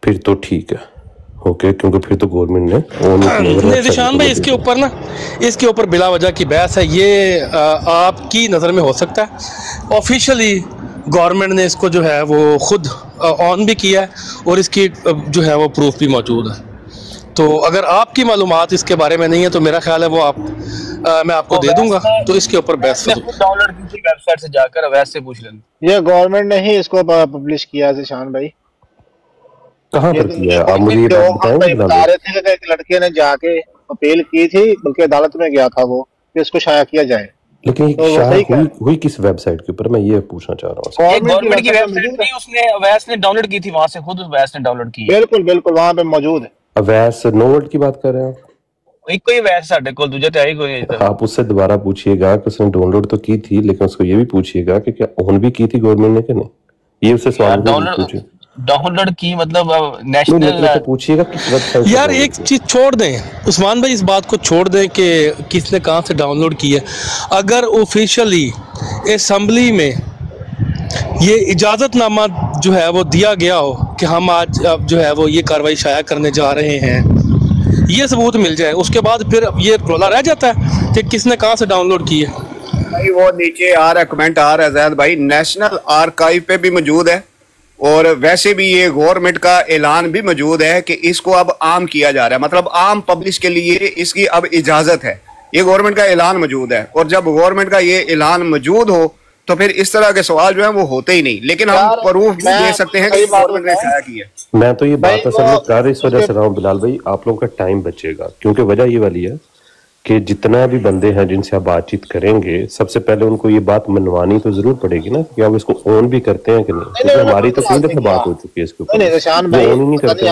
फिर तो ठीक है, ओके, क्योंकि फिर तो गवर्नमेंट ने ऑन किया। निशान भाई इसके ऊपर बिला वजह की बहस है, ये आपकी नज़र में हो सकता है। ऑफिशियली गवर्नमेंट ने इसको जो है वो खुद ऑन भी किया है और इसकी जो है वो प्रूफ भी मौजूद है। तो अगर आपकी मालूमात इसके बारे में नहीं है तो मेरा ख्याल है वो मैं आपको दे दूंगा, तो इसके ऊपर बहस डाउनलोड कीजिए वेबसाइट से जाकर, वैसे पूछ लेंगे। ये गवर्नमेंट ने ही इसको पब्लिश किया जिशान भाई। कहाँ पर किया? आप मुझे ये बात बताएंगे? बता रहे थे कि एक लड़के ने जाके अपील की थी, बल्कि अदालत में गया था वो कि इसको शाया किया जाए। लेकिन तो हुई किस वेबसाइट के ऊपर, मैं ये पूछना चाह रहा हूँ। गवर्नमेंट की वेबसाइट नहीं, उसने अवैस ने डाउनलोड की थी, वहां से खुद अवैस ने डाउनलोड की। बिल्कुल बिल्कुल वहां पे मौजूद है। अवैस नोवर्ड की बात कर रहे हैं एक कोई अवैस साडे कोल दूजा ते आई कोई। आप उससे दोबारा पूछिएगा कि उसने डाउनलोड तो की थी, लेकिन उसको ये भी पूछिएगा कि क्या ऑन भी की थी गवर्नमेंट ने कि नहीं। ये उससे सवाल डाउनलोड की मतलब नेशनल तो पूछिएगा किस वेबसाइट। यार एक चीज छोड़ दें उस्मान भाई, इस बात को छोड़ दें कि किसने कहां से डाउनलोड की है। अगर ऑफिशियली असेंबली में ये इजाजतनामा जो है वो दिया गया हो कि हम आज जो है वो ये कार्रवाई शाया करने जा रहे हैं, ये सबूत मिल जाए, उसके बाद फिर ये रोला रह जाता है कि किसने कहां से डाउनलोड की है। भाई वो नीचे आ रहा है, कमेंट आ रहा है ज़ैद भाई, नेशनल आर्काइव पे भी मौजूद है, और वैसे भी ये गवर्नमेंट का ऐलान भी मौजूद है कि इसको अब आम किया जा रहा है, मतलब आम पब्लिश के लिए इसकी अब इजाजत है। ये गवर्नमेंट का ऐलान मौजूद है, और जब गवर्नमेंट का ये ऐलान मौजूद हो तो फिर इस तरह के सवाल जो है वो होते ही नहीं, लेकिन हम प्रूफ भी दे सकते हैं कि गवर्नमेंट ने शाया की है। मैं तो ये बात असल में कर इस वजह से रहा हूँ बिलाल भाई, आप लोगों का टाइम बचेगा, क्योंकि वजह ये वाली है कि जितना भी बंदे हैं जिनसे आप बातचीत करेंगे, सबसे पहले उनको ये बात मनवानी तो जरूर पड़ेगी ना कि आप इसको ऑन भी करते हैं कि नहीं, क्योंकि हमारी तो कई दफा बात हो चुकी है इसके ऊपर। नहीं करते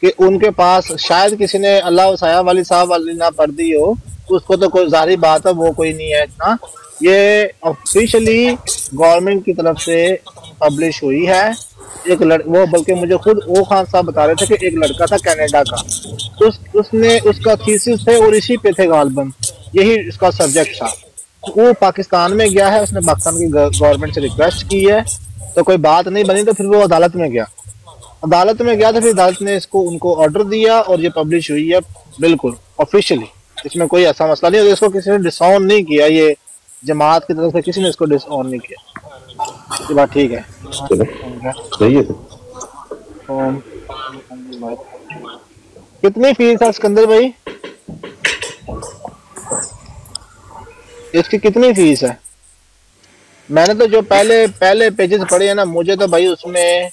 कि उनके पास शायद किसी ने अल्लाह वसाया वाली साहब वाली ना पढ़ दी हो, उसको तो कोई जाहिर बात है वो कोई नहीं है इतना। ये ऑफिशियली गवर्नमेंट की तरफ से पब्लिश हुई है। एक वो बल्कि मुझे खुद ओ खान साहब बता रहे थे कि एक लड़का था कनाडा का, उसने उसका थीसिस थे और इसी पे थे गालबन, यही इसका सब्जेक्ट था। वो पाकिस्तान में गया है, उसने पाकिस्तान की गवर्नमेंट से रिक्वेस्ट की है, तो कोई बात नहीं बनी, तो फिर वो अदालत में गया तो फिर अदालत ने इसको उनको ऑर्डर दिया और ये पब्लिश हुई है बिल्कुल ऑफिशियली। इसमें कोई ऐसा मसला नहीं है, इसको किसी ने डिसऑन नहीं किया, ये जमात की तरफ से किसी ने इसको डिसऑन नहीं किया। ये बात ठीक है, सही है। कितनी फीस है सिकंदर भाई, इसकी कितनी फीस है? मैंने तो जो पहले पेजेस पढ़े हैं ना, मुझे तो भाई उसमें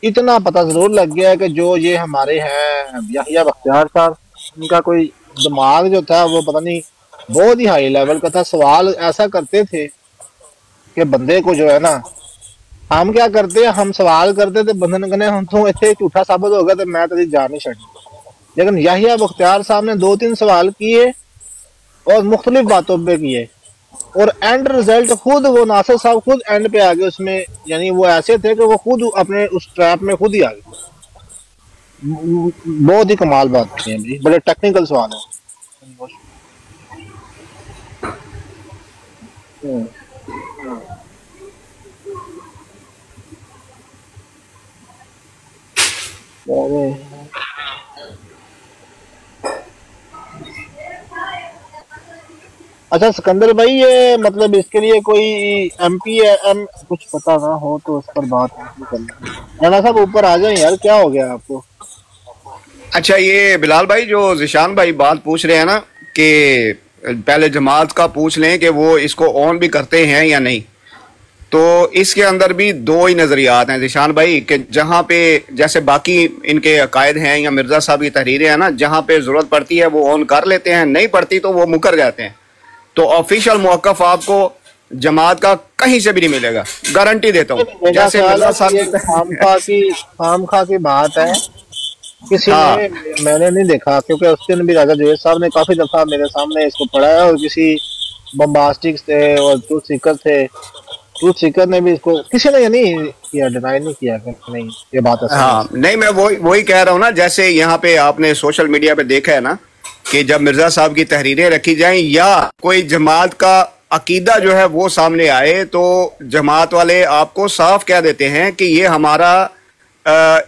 इतना पता जरूर लग गया है कि जो ये हमारे हैं याहिया बख्तियार साहब, उनका कोई दिमाग जो था वो पता नहीं बहुत ही हाई लेवल का था। सवाल ऐसा करते थे कि बंदे को जो है ना, हम क्या करते हैं, हम सवाल करते थे बंदे ने कहने हम तो इतने झूठा साबित हो गया तो मैं तेरी जान नहीं छड़ी। लेकिन याहिया बख्तियार साहब ने 2-3 सवाल किए और मुख्तलिफ बातों पे किए, और एंड रिजल्ट खुद वो नासिर साहब खुद एंड पे आ गए उसमें, यानी वो ऐसे थे कि वो खुद अपने उस ट्रैप में खुद ही आ गए। बहुत ही कमाल बात है जी, बड़े टेक्निकल सवाल है। अच्छा सिकंदर भाई, ये मतलब इसके लिए कोई MP एम कुछ पता ना हो तो उस पर बात करना। राणा साहब ऊपर आ जाए यार, क्या हो गया आपको? अच्छा, ये बिलाल भाई जो जिशान भाई बात पूछ रहे हैं ना कि पहले जमात का पूछ लें कि वो इसको ऑन भी करते हैं या नहीं, तो इसके अंदर भी दो ही नजरियात हैं जिशान भाई, कि जहाँ पे जैसे बाकी इनके अकायद हैं या मिर्जा साहब की तहरीरें हैं ना, जहाँ पे जरूरत पड़ती है वो ऑन कर लेते हैं, नहीं पड़ती तो वो मुकर जाते हैं। तो ऑफिशियल मौकफ आपको जमात का कहीं से भी नहीं मिलेगा, गारंटी देता हूँ। जैसे मिर्जा साहब की बात है, किसी ने मैंने नहीं देखा, क्योंकि उस दिन भी राजा जवेद साहब ने काफी दफा मेरे सामने इसको पढ़ाया और किसी बम्बास्टिक थे और ट्रूथ सीकर थे, ट्रूथ सीकर ने भी इसको किसी ने नहीं किया, डिनाई नहीं किया नहीं ये बात है। हाँ नहीं, मैं वही कह रहा हूँ ना, जैसे यहाँ पे आपने सोशल मीडिया पे देखा है ना कि जब मिर्जा साहब की तहरीरें रखी जाएं या कोई जमात का अकीदा जो है वो सामने आए, तो जमात वाले आपको साफ कह देते हैं कि ये हमारा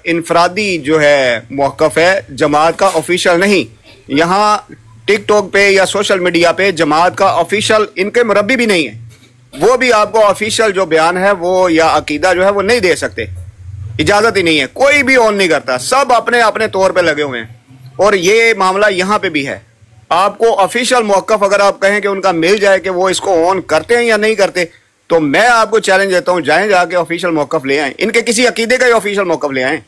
इनफरादी जो है मौक़िफ़ है, जमात का ऑफिशियल नहीं। यहाँ टिकटॉक पे या सोशल मीडिया पे जमात का ऑफिशियल इनके मुरब्बी भी नहीं है, वो भी आपको ऑफिशियल जो बयान है वो या अकीदा जो है वो नहीं दे सकते, इजाजत ही नहीं है, कोई भी ऑन नहीं करता, सब अपने अपने तौर पे लगे हुए हैं। और ये मामला यहाँ पे भी है, आपको ऑफिशियल मौक़िफ़ अगर आप कहें कि उनका मिल जाए कि वो इसको ऑन करते हैं या नहीं करते, तो मैं आपको चैलेंज देता हूँ, जाएं जाके ऑफिशियल मौक़िफ़ ले आए, इनके किसी अकीदे का ही ऑफिशियल मौक़िफ़ ले आए।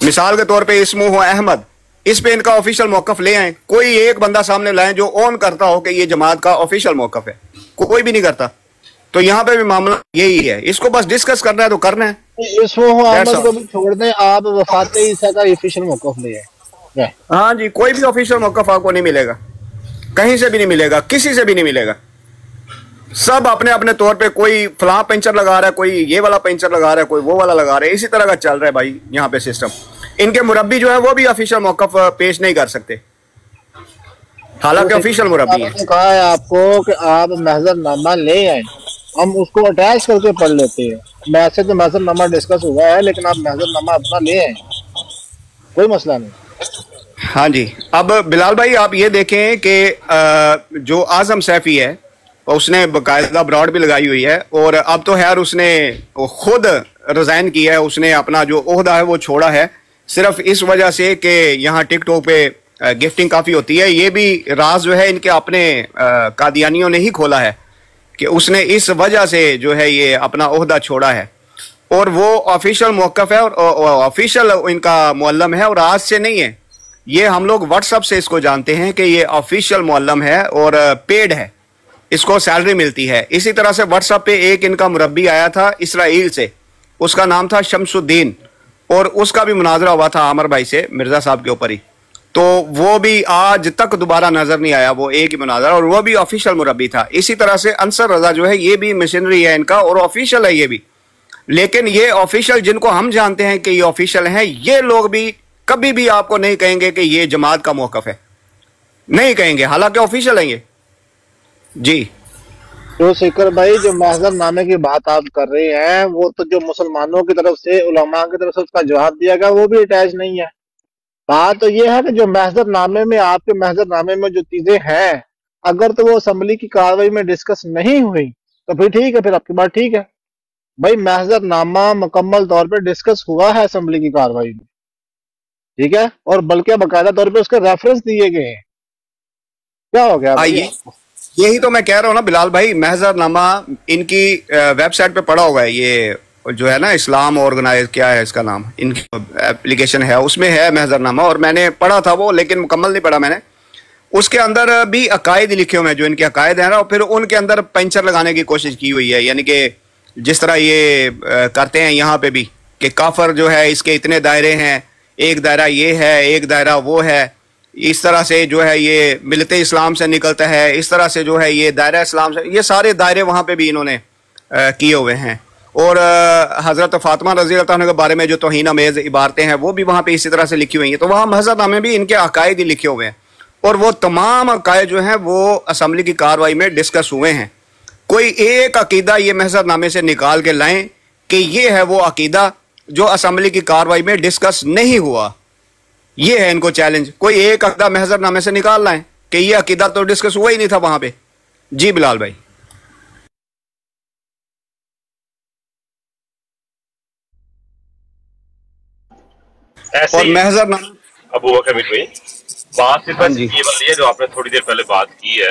मिसाल के तौर पे इस्मो अहमद, इस पे इनका ऑफिशियल मौक़िफ़ ले आए, कोई एक बंदा सामने लाएं जो ऑन करता हो कि ये जमात का ऑफिशियल मौक़िफ़ है, कोई भी नहीं करता। तो यहाँ पे भी मामला यही है, इसको बस डिस्कस करना है तो करना है। इस्मो अहमद को भी छोड़ दें, आप वफात ईसा का ऑफिशियल मौक़िफ़ ले आए। हाँ जी, कोई भी ऑफिशियल मौक़िफ़ आपको नहीं मिलेगा, कहीं से भी नहीं मिलेगा, किसी से भी नहीं मिलेगा। सब अपने अपने तौर पे, कोई फलां पेंचर लगा रहा है, कोई ये वाला पेंचर लगा रहा है, कोई वो वाला लगा रहा है, इसी तरह का चल रहा है भाई यहाँ पे सिस्टम। इनके मुरब्बी जो है वो भी ऑफिशियल मौक़िफ़ पेश नहीं कर सकते, हालांकि ऑफिशियल मुरब्बी है। कहा है आपको कि आप महजरनामा ले आए, हम उसको अटैच करके पढ़ लेते हैं। वैसे तो महजरनामा डिस्कस हुआ है, लेकिन आप महजरनामा अपना ले आए, कोई मसला नहीं। हाँ जी, अब बिलाल भाई आप ये देखें कि जो आजम सैफी है उसने बाकायदा ब्रॉड भी लगाई हुई है, और अब तो खैर उसने खुद रिजाइन किया है, उसने अपना जो ओहदा है वो छोड़ा है, सिर्फ इस वजह से कि यहाँ टिकटॉक पे गिफ्टिंग काफ़ी होती है। ये भी राज जो है इनके अपने कादियानियों ने ही खोला है कि उसने इस वजह से जो है ये अपना ओहदा छोड़ा है, और वो ऑफिशियल मौक़िफ़ है और ऑफिशियल इनका मुअल्लम है, और आज से नहीं है, ये हम लोग व्हाट्सअप से इसको जानते हैं कि ये ऑफिशियल मुअल्लम है और पेड है, इसको सैलरी मिलती है। इसी तरह से व्हाट्सएप पे एक इनका मुरब्बी आया था इसराइल से, उसका नाम था शमसुद्दीन, और उसका भी मुनाजरा हुआ था आमर भाई से मिर्जा साहब के ऊपर ही, तो वो भी आज तक दोबारा नजर नहीं आया, वो एक ही मुनाजरा, और वो भी ऑफिशियल मुरब्बी था। इसी तरह से अंसर रजा जो है ये भी मशीनरी है इनका और ऑफिशियल है ये भी, लेकिन ये ऑफिशियल जिनको हम जानते हैं कि ये ऑफिशियल हैं, ये लोग भी कभी भी आपको नहीं कहेंगे कि ये जमात का मौक़िफ़ है, नहीं कहेंगे, हालांकि ऑफिशियल है ये जी। तो शेखर भाई, जो महजरनामे की बात आप कर रहे हैं, वो तो जो मुसलमानों की तरफ से, उलमा की तरफ से उसका जवाब दिया गया, वो भी अटैच नहीं है। बात तो ये है कि जो महजरनामे में, आपके महजरनामे में जो चीजें हैं, अगर तो वो असम्बली की कार्रवाई में डिस्कस नहीं हुई तो फिर ठीक है, फिर आपकी बात ठीक है भाई। महजरनामा मुकम्मल तौर पर डिस्कस हुआ है असम्बली की कार्रवाई में, ठीक है, और बल्कि बाकायदा तौर पे उसके रेफरेंस दिए गए हैं। क्या हो गया? यही तो मैं कह रहा हूँ ना बिलाल भाई, महजरनामा इनकी वेबसाइट पे पड़ा हुआ है, ये जो है ना इस्लाम ऑर्गेनाइज, क्या है इसका नाम, इनकी एप्लीकेशन है, उसमें है महजरनामा, और मैंने पढ़ा था वो, लेकिन मुकम्मल नहीं पढ़ा मैंने। उसके अंदर भी अकायद लिखे हुए हैं, जो इनके अकायद हैं ना, और फिर उनके अंदर पेंचर लगाने की कोशिश की हुई है, यानी कि जिस तरह ये करते हैं यहाँ पे भी कि काफर जो है इसके इतने दायरे हैं, एक दायरा ये है, एक दायरा वो है, इस तरह से जो है ये मिलते इस्लाम से निकलता है, इस तरह से जो है ये दायरा इस्लाम से, ये सारे दायरे वहाँ पे भी इन्होंने किए हुए हैं। और हज़रत फ़ातिमा रज़ी अल्लाह अन्हा के बारे में जो तौहीन आमेज़ इबारतें हैं वो भी वहाँ पे इसी तरह से लिखी हुई हैं। तो वहाँ महज़रनामे भी इनके अकायद ही लिखे हुए हैं और वो तमाम अकायद जो हैं वो असम्बली की कार्रवाई में डिस्कस हुए हैं। कोई एक अकीदा ये महज़रनामे से निकाल के लाएं कि ये है वो अकीदा जो असम्बली की कार्रवाई में डिस्कस नहीं हुआ। ये है इनको चैलेंज, कोई एक अकीदा महज़रनामे से निकाल लाएं कि ये अकीदा तो डिस्कस हुआ ही नहीं था वहाँ पे। जी बिलाल भाई। और महज़रनामा अबू बकर भाई बात सिर्फ ये वाली है जो आपने थोड़ी देर पहले बात की है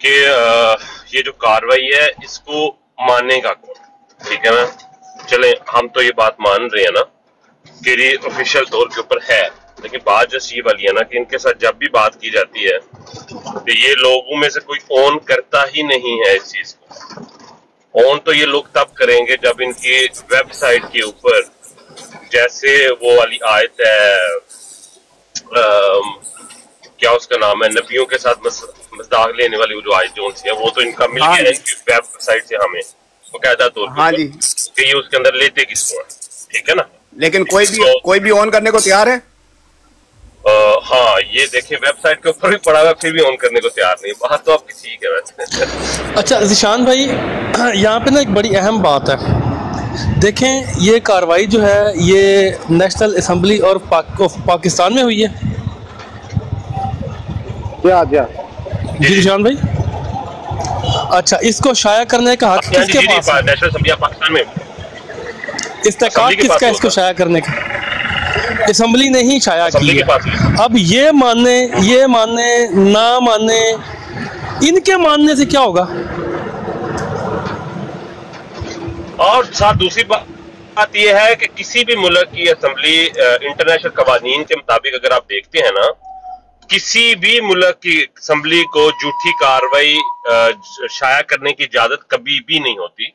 कि ये जो कार्रवाई है इसको मानेगा कौन, ठीक है ना। चले हम तो ये बात मान रहे हैं ना कि ये ऑफिशियल तौर के ऊपर है, लेकिन बात जस्ट ये वाली है ना कि इनके साथ जब भी बात की जाती है तो ये लोगों में से कोई ऑन करता ही नहीं है इस चीज को। ऑन तो ये लोग तब करेंगे जब इनकी वेबसाइट के ऊपर जैसे वो वाली आयत है क्या उसका नाम है, नबियों के साथ मज़ाक लेने वाली वो जो आयत जो सी है वो तो इनका मिल गया है इनकी वेबसाइट से हमें बकायदा तौर पर कि ये उसके अंदर लेते किसको है, ठीक है ना। लेकिन कोई भी ऑन करने को तैयार है। हाँ ये देखिए वेबसाइट के ऊपर भी पड़ा हुआ फिर भी ऑन करने को तैयार नहीं। बात तो आपकी ठीक है वैसे। अच्छा ज़िशान भाई यहाँ पे ना एक बड़ी अहम बात है, देखें ये कार्रवाई जो है ये नेशनल असम्बली और पाकिस्तान में हुई है। जी ज़िशान भाई, अच्छा इसको शाया करने का हक किसके पास है? नेशनल असम्बली पाकिस्तान में इस्तेकाल किसका इसको शाया करने का? असम्बली ने ही शाया की है। अब ये माने ना माने, इनके मानने से क्या होगा? और साथ दूसरी बात यह है कि किसी भी मुल्क की असम्बली इंटरनेशनल कवानीन के मुताबिक अगर आप देखते हैं ना, किसी भी मुल्क की असम्बली को झूठी कार्रवाई शाया करने की इजाजत कभी भी नहीं होती।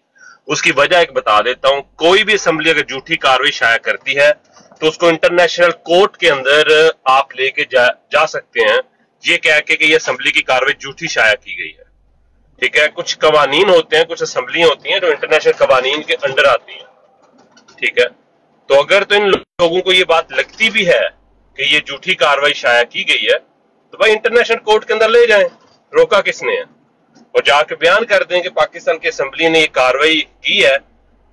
उसकी वजह एक बता देता हूं, कोई भी असम्बली अगर झूठी कार्रवाई शाया करती है तो उसको इंटरनेशनल कोर्ट के अंदर आप लेके जा सकते हैं ये कह के कि ये असम्बली की कार्रवाई झूठी शाया की गई है, ठीक है। कुछ कवानीन होते हैं, कुछ असम्बली होती हैं जो इंटरनेशनल कवानीन के अंडर आती हैं, ठीक है। तो अगर तो इन लोगों को ये बात लगती भी है कि ये झूठी कार्रवाई शाया की गई है तो भाई इंटरनेशनल कोर्ट के अंदर ले जाएं, रोका किसने है, और जाके बयान कर दें कि पाकिस्तान की असम्बली ने ये कार्रवाई की है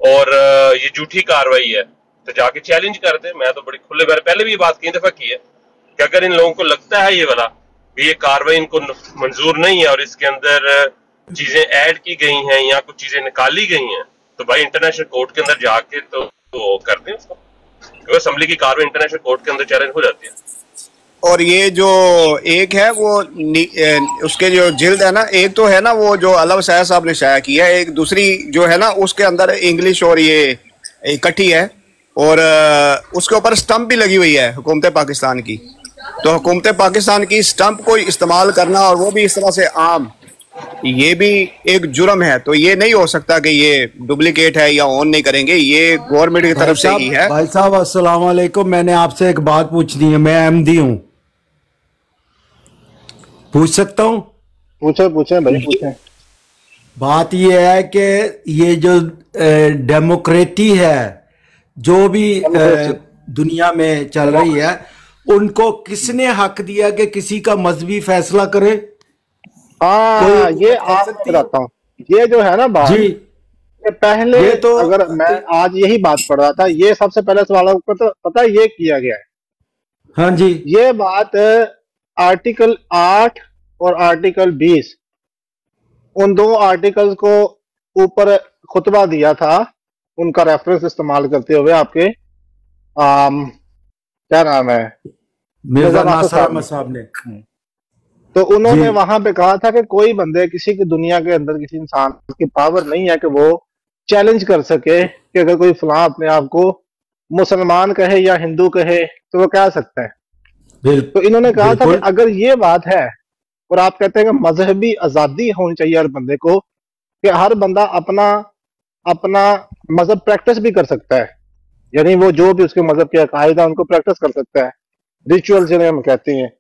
और ये झूठी कार्रवाई है, तो जाके चैलेंज कर दें। मैं तो बड़ी खुले बार पहले भी ये बात कई दफा की है कि अगर इन लोगों को लगता है ये वाला कि ये कार्रवाई इनको मंजूर नहीं है और इसके अंदर चीजें ऐड की गई हैं या कुछ चीजें निकाली गई हैं, तो भाई इंटरनेशनल कोर्ट के अंदर जाके तो कर दें उसको, क्योंकि असम्बली की कार्रवाई इंटरनेशनल कोर्ट के अंदर चैलेंज हो जाती है। और ये जो एक है वो उसके जो जिल्द है ना, एक तो है ना वो जो अलव सैयद साहब ने शाया की है, एक दूसरी जो है ना उसके अंदर इंग्लिश और ये इकट्ठी है और उसके ऊपर स्टंप भी लगी हुई है हुकूमत पाकिस्तान की। तो हुकूमत पाकिस्तान की स्टंप को इस्तेमाल करना और वो भी इस तरह से आम, ये भी एक जुर्म है। तो ये नहीं हो सकता कि ये डुप्लीकेट है या ऑन नहीं करेंगे, ये गवर्नमेंट की तरफ से ही है। भाई साहब अस्सलाम वालेकुम, मैंने आपसे एक बात पूछनी है। मैं अहमदी हूँ, पूछ सकता हूँ? पूछे भाई पूछे। बात ये है कि ये जो डेमोक्रेसी है जो भी दुनिया में चल रही है, उनको किसने हक दिया कि किसी का मजहबी फैसला करे? हाँ ये आप बताता हूँ, ये जो है ना बात जी, ये पहले ये तो अगर मैं आज यही बात पढ़ रहा था, ये सबसे पहले सवाल को तो पता है ये किया गया है। हाँ जी, ये बात आर्टिकल 8 और आर्टिकल 20 उन दो आर्टिकल्स को ऊपर खुतबा दिया था, उनका रेफरेंस इस्तेमाल करते हुए आपके क्या नाम है मिर्जा नासिर अहमद साहब ने। तो उन्होंने वहां पे कहा था कि कोई बंदे किसी की दुनिया के अंदर किसी इंसान की पावर नहीं है कि वो चैलेंज कर सके कि अगर कोई फलां अपने आप को मुसलमान कहे या हिंदू कहे तो वो कह सकता है। तो इन्होंने कहा था कि अगर ये बात है और आप कहते हैं कि मजहबी आजादी होनी चाहिए हर बंदे को, कि हर बंदा अपना अपना मजहब प्रैक्टिस भी कर सकता है, यानी वो जो भी उसके मजहब के अकायदा उनको प्रैक्टिस कर सकता है, रिचुअल्स जिन्हें हम कहते हैं,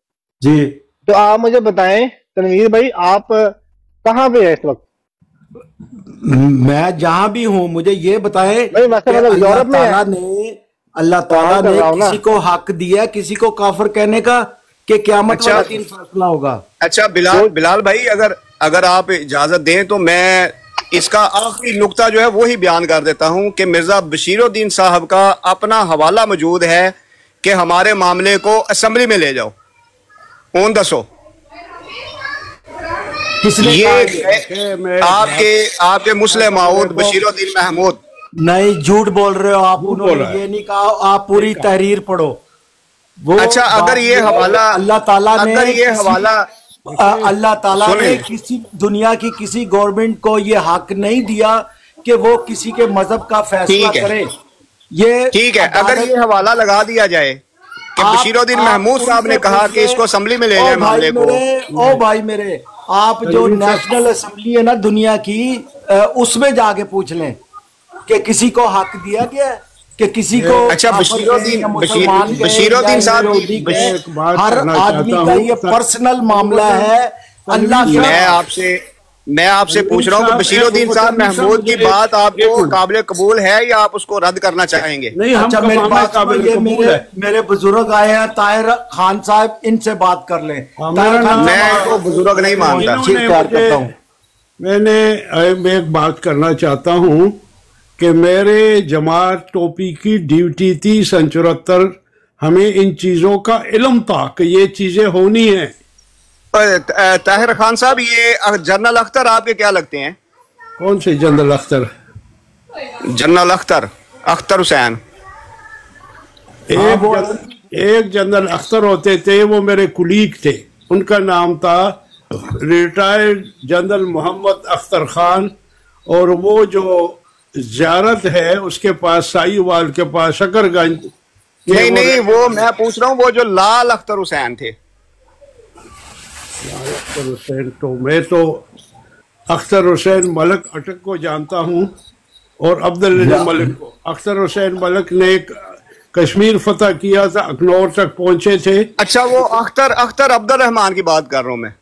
जी। तो आप मुझे बताएं तनवीर भाई, आप कहाँ पे है इस वक्त? मैं जहां भी हूं मुझे ये बताएं, यूरोप में अल्लाह ताला ने किसी को हक दिया किसी को काफिर कहने का कि क़यामत वाला दिन फैसला होगा। अच्छा बिलाल भाई, अगर आप इजाजत दें तो मैं इसका आखिरी नुक्ता जो है वो ही बयान कर देता हूं कि मिर्जा बशीरुद्दीन साहब का अपना हवाला मौजूद है कि हमारे मामले को असेंबली में ले जाओ, ऑन द शो। ये आपके मुस्लिम माऊद बशीरुद्दीन महमूद नहीं, झूठ बोल रहे हो आप। उन्होंने ये नहीं कहा, आप पूरी तहरीर पढ़ो। वो अच्छा, अगर ये हवाला अल्लाह ताला ने किसी दुनिया की किसी गवर्नमेंट को ये हक नहीं दिया कि वो किसी के मजहब का फैसला करे। ये ठीक है, अगर ये हवाला लगा दिया जाए कि बशीरुद्दीन महमूद साहब ने कहा कि इसको असेंबली में ले जाए मामले को। ओ भाई मेरे, आप जो नेशनल असेंबली है ना दुनिया की, उसमें जाके पूछ लें कि किसी को हक दिया गया कि किसी को। अच्छा, बशीरुद्दीन साहब, हर आदमी का ये पर्सनल मामला है। अल्लाह मैं आपसे पूछ रहा हूँ कि बशीरुद्दीन साहब महमूद की बात आपको काबिल कबूल है या आप उसको रद्द करना चाहेंगे? नहीं, अच्छा, मेरे बुजुर्ग आए हैं, ताहिर खान साहब, इनसे बात कर लें। मैं तो बुजुर्ग नहीं मानता। मैं एक बात करना चाहता हूँ कि मेरे जमात टोपी की ड्यूटी थी 74, हमें इन चीजों का इल्म था कि ये चीजें होनी है। ताहिर खान साहब, ये जनरल अख्तर आपके क्या लगते हैं? कौन से जनरल अख्तर? जनरल अख्तर हुसैन। एक जनरल अख्तर होते थे, वो मेरे कुलीग थे, उनका नाम था रिटायर्ड जनरल मोहम्मद अख्तर खान। और वो जो ज़ियारत है उसके पास, साईवाल के पास, शकरगंज। नहीं, वो मैं पूछ रहा हूँ वो जो लाल अख्तर हुसैन थे। अख्तर हुसैन तो मैं तो अख्तर हुसैन मलक अटक को जानता हूँ और अब्दुल मलिक को। अख्तर हुसैन मलक ने कश्मीर फतह किया था, अखनौर तक पहुंचे थे। अच्छा, वो अख्तर अब्दुल रहमान की बात कर रहा हूँ मैं।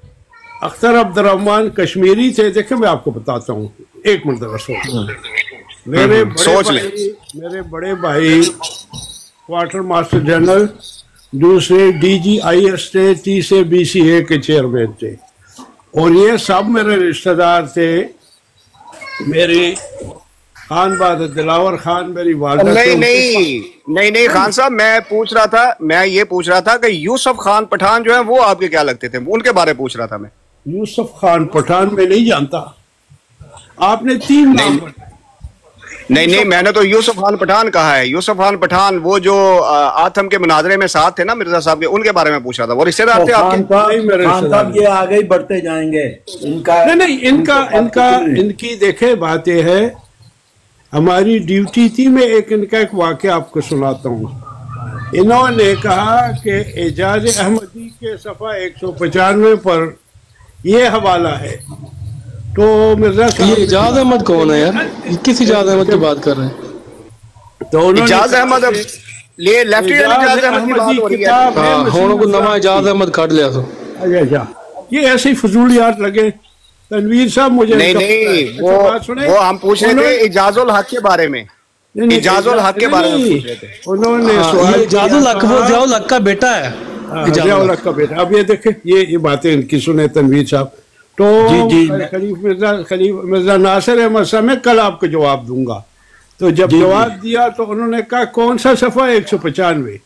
अख्तर अब्दुल रहमान कश्मीरी थे। देखिए मैं आपको बताता हूँ, एक मिनट जरा सोच। मेरे बड़े भाई क्वार्टर मास्टर जनरल, दूसरे DGIS थे, तीसरे BCA के चेयरमैन थे, और ये सब मेरे रिश्तेदार थे। मेरी खान बहादुर दिलावर खान मेरी वालिदा। नहीं खान साहब, मैं ये पूछ रहा था कि यूसुफ खान पठान जो है वो आपके क्या लगते थे? उनके बारे में पूछ रहा था मैं। यूसुफ खान पठान में नहीं जानता। आपने 3 नाम। नहीं, मैंने तो यूसुफ खान पठान कहा है। यूसुफ खान पठान वो जो आथम के मुनाजरे में साथ थे ना मिर्जा साहब के, उनके बारे में पूछ रहा था। वो रिश्तेदार थे आपके? खान साहब ये आगे ही बढ़ते जाएंगे। इनकी देखे बात यह है, हमारी ड्यूटी थी। मैं इनका एक वाक़या आपको सुनाता हूँ। इन्होंने कहा कि एजाज अहमदी के सफ़ा 195 पर ये हवाला है। तो मिर्जा ये इजाज अहमद कौन है यार? किस इजाज अहमद की बात कर रहे हैं? तो इजाज अहमद लेफ्टिनेंट इजाज अहमद की बात हो रही है। होने को नवा इजाज अहमद काट लिया तो। अच्छा, ये ऐसे ही फजूलियात लगे। तनवीर साहब मुझे नहीं, वो हम पूछ रहे थे इजाजुल हक के बारे में। इजाजुल हक के बारे में पूछ रहे थे। उन्होंने इजाजुल हक वो ज़ियाउल हक का बेटा है। ज़ियाउल हक का बेटा। अब ये देखे, ये बातें इनकी सुने तनवीर साहब। तो खलीफ मिर्जा नासिर अहमद साहब, मैं कल आपको जवाब दूंगा। तो जब जवाब दिया तो उन्होंने कहा कौन सा सफ़ा 195?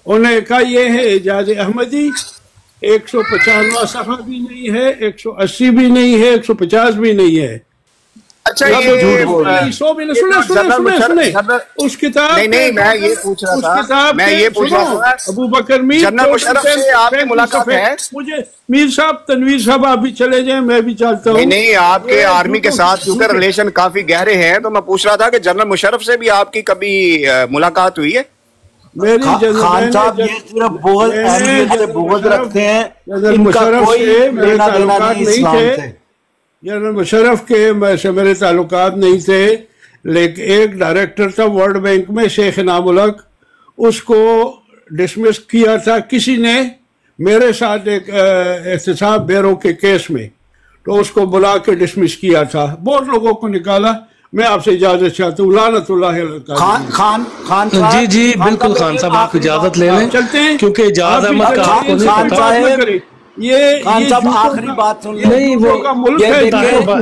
उन्होंने कहा ये है एजाज अहमदी। 195वां सफ़ा भी नहीं है, 180 भी नहीं है, 150 भी नहीं है। अच्छा, ये 100 भी नहीं। सुने उस किताब। नहीं, मैं ये पूछ रहा था अबू बकर मीर जनरल मुशर्रफ से आपकी मुलाकात है? मुझे मीर साहब, तनवीर साहब, आप भी चले जाएं, मैं भी चलता हूँ। नहीं, आपके आर्मी के साथ क्योंकि रिलेशन काफी गहरे हैं, तो मैं पूछ रहा था कि जनरल मुशर्रफ से भी आपकी कभी मुलाकात हुई है? मेरी खान साहब ये सिर्फ बोझ रखते हैं, इनका कोई लेना देना नहीं इस्लाम से। जनरल मुशर्रफ के मेरे ताल्लुकात नहीं थे, लेकिन एक डायरेक्टर था वर्ल्ड बैंक में, शेख नामुलक, उसको डिसमिस किया था किसी ने मेरे साथ एक एहतसाब बैरों के केस में, तो उसको बुला के डिसमिस किया था, बहुत लोगों को निकाला। मैं आपसे इजाजत चाहता हूँ। लानतुल्लाह खान जी जी बिल्कुल खान साहब आप इजाजत ले लें, चलते हैं क्योंकि इजाज अहमद का आपको नहीं पता। ये आखिरी बात सुन नहीं, वो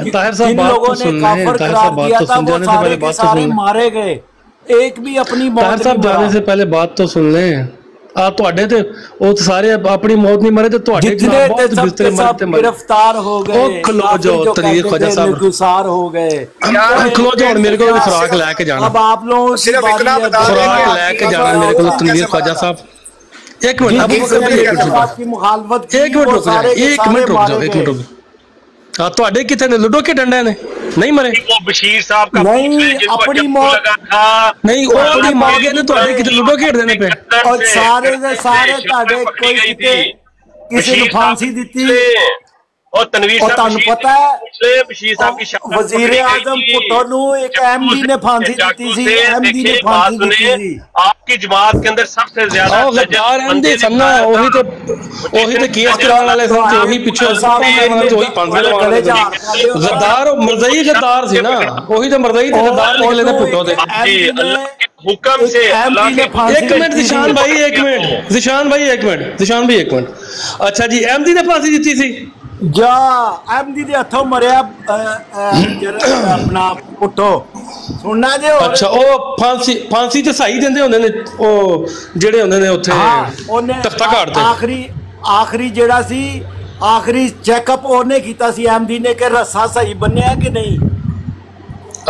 ताहिर साहब बात तो सुन रहे हैं, ताहिर साहब बात तो समझाने से पहले बात तो सुन मारे गए, एक भी अपनी ताहिर साहब जाने से पहले बात तो सुन लें। ਤੁਹਾਡੇ ਤੇ ਉਹ ਸਾਰੇ ਆਪਣੀ ਮੌਤ ਨਹੀਂ ਮਰੇ ਤੇ ਤੁਹਾਡੇ ਬਹੁਤ ਬਿਸਤਰੇ ਮਰਤੇ गिरफ्तार हो गए। ਉਹ ਖਲੋ ਜਾਓ ਤਨਵੀਰ ख्वाजा साहब, गुसार हो गए। ਖਲੋ ਜਾਓ, ਮੇਰੇ ਕੋਲ ਖੁਰਾਕ ਲੈ ਕੇ ਜਾਣਾ। अब आप लोग सिर्फ इतना बता दें, खुराक ਲੈ ਕੇ ਜਾਣਾ ਮੇਰੇ ਕੋਲ तनवीर ख्वाजा साहब। एक मिनट रुक जाओ। हाँ ਤੁਹਾਡੇ ਕਿੱਥੇ ਨੇ ਲੁੱਡੋ ਕੇ ਡੰਡੇ ਨੇ नहीं मरे? वो बशीर साहब का नहीं अपनी मौत था नहीं, वो अपनी मर गए ने ਤੁਹਾਡੇ ਕਿਤੇ ਲੁੱਡੋ ਖੇਡਦੇ ਨੇ ਪਏ और सारे दे सारे ਤੁਹਾਡੇ कोई किसी ने फांसी दी और तनवीर साहब पता है बशीर साहब की वजीर आजम भुट्टो नु एक एमडी ने फांसी दी थी। एमडी ने फांसी दी थी। आपकी जमात के अंदर सबसे ज्यादा गद्दार एमडी सन्ना वही तो केस कराने वाले थे, वही पीछे वही फांसी लगवाने थे। गद्दार मरज़ई गद्दार थी ना, वही तो मरज़ई थे गद्दार निकले थे भुट्टो थे हुक्म से। एक मिनट जिशान भाई, एक मिनट जिशान भाई, एक मिनट जिशान भाई, एक मिनट। अच्छा जी, एमडी ने फांसी दी थी जा एमडी दे हथों मरिया अपना पुट्टो सुनना जे। अच्छा ओ फांसी ते सही देंदे हुंदे ने ओ जेड़े हुंदे ने उत्थे तख्ता घाट ते आखिरी जेड़ा सी आखिरी चेकअप ओने कीता सी एमडी ने के रस्सा सही बन्या कि नहीं।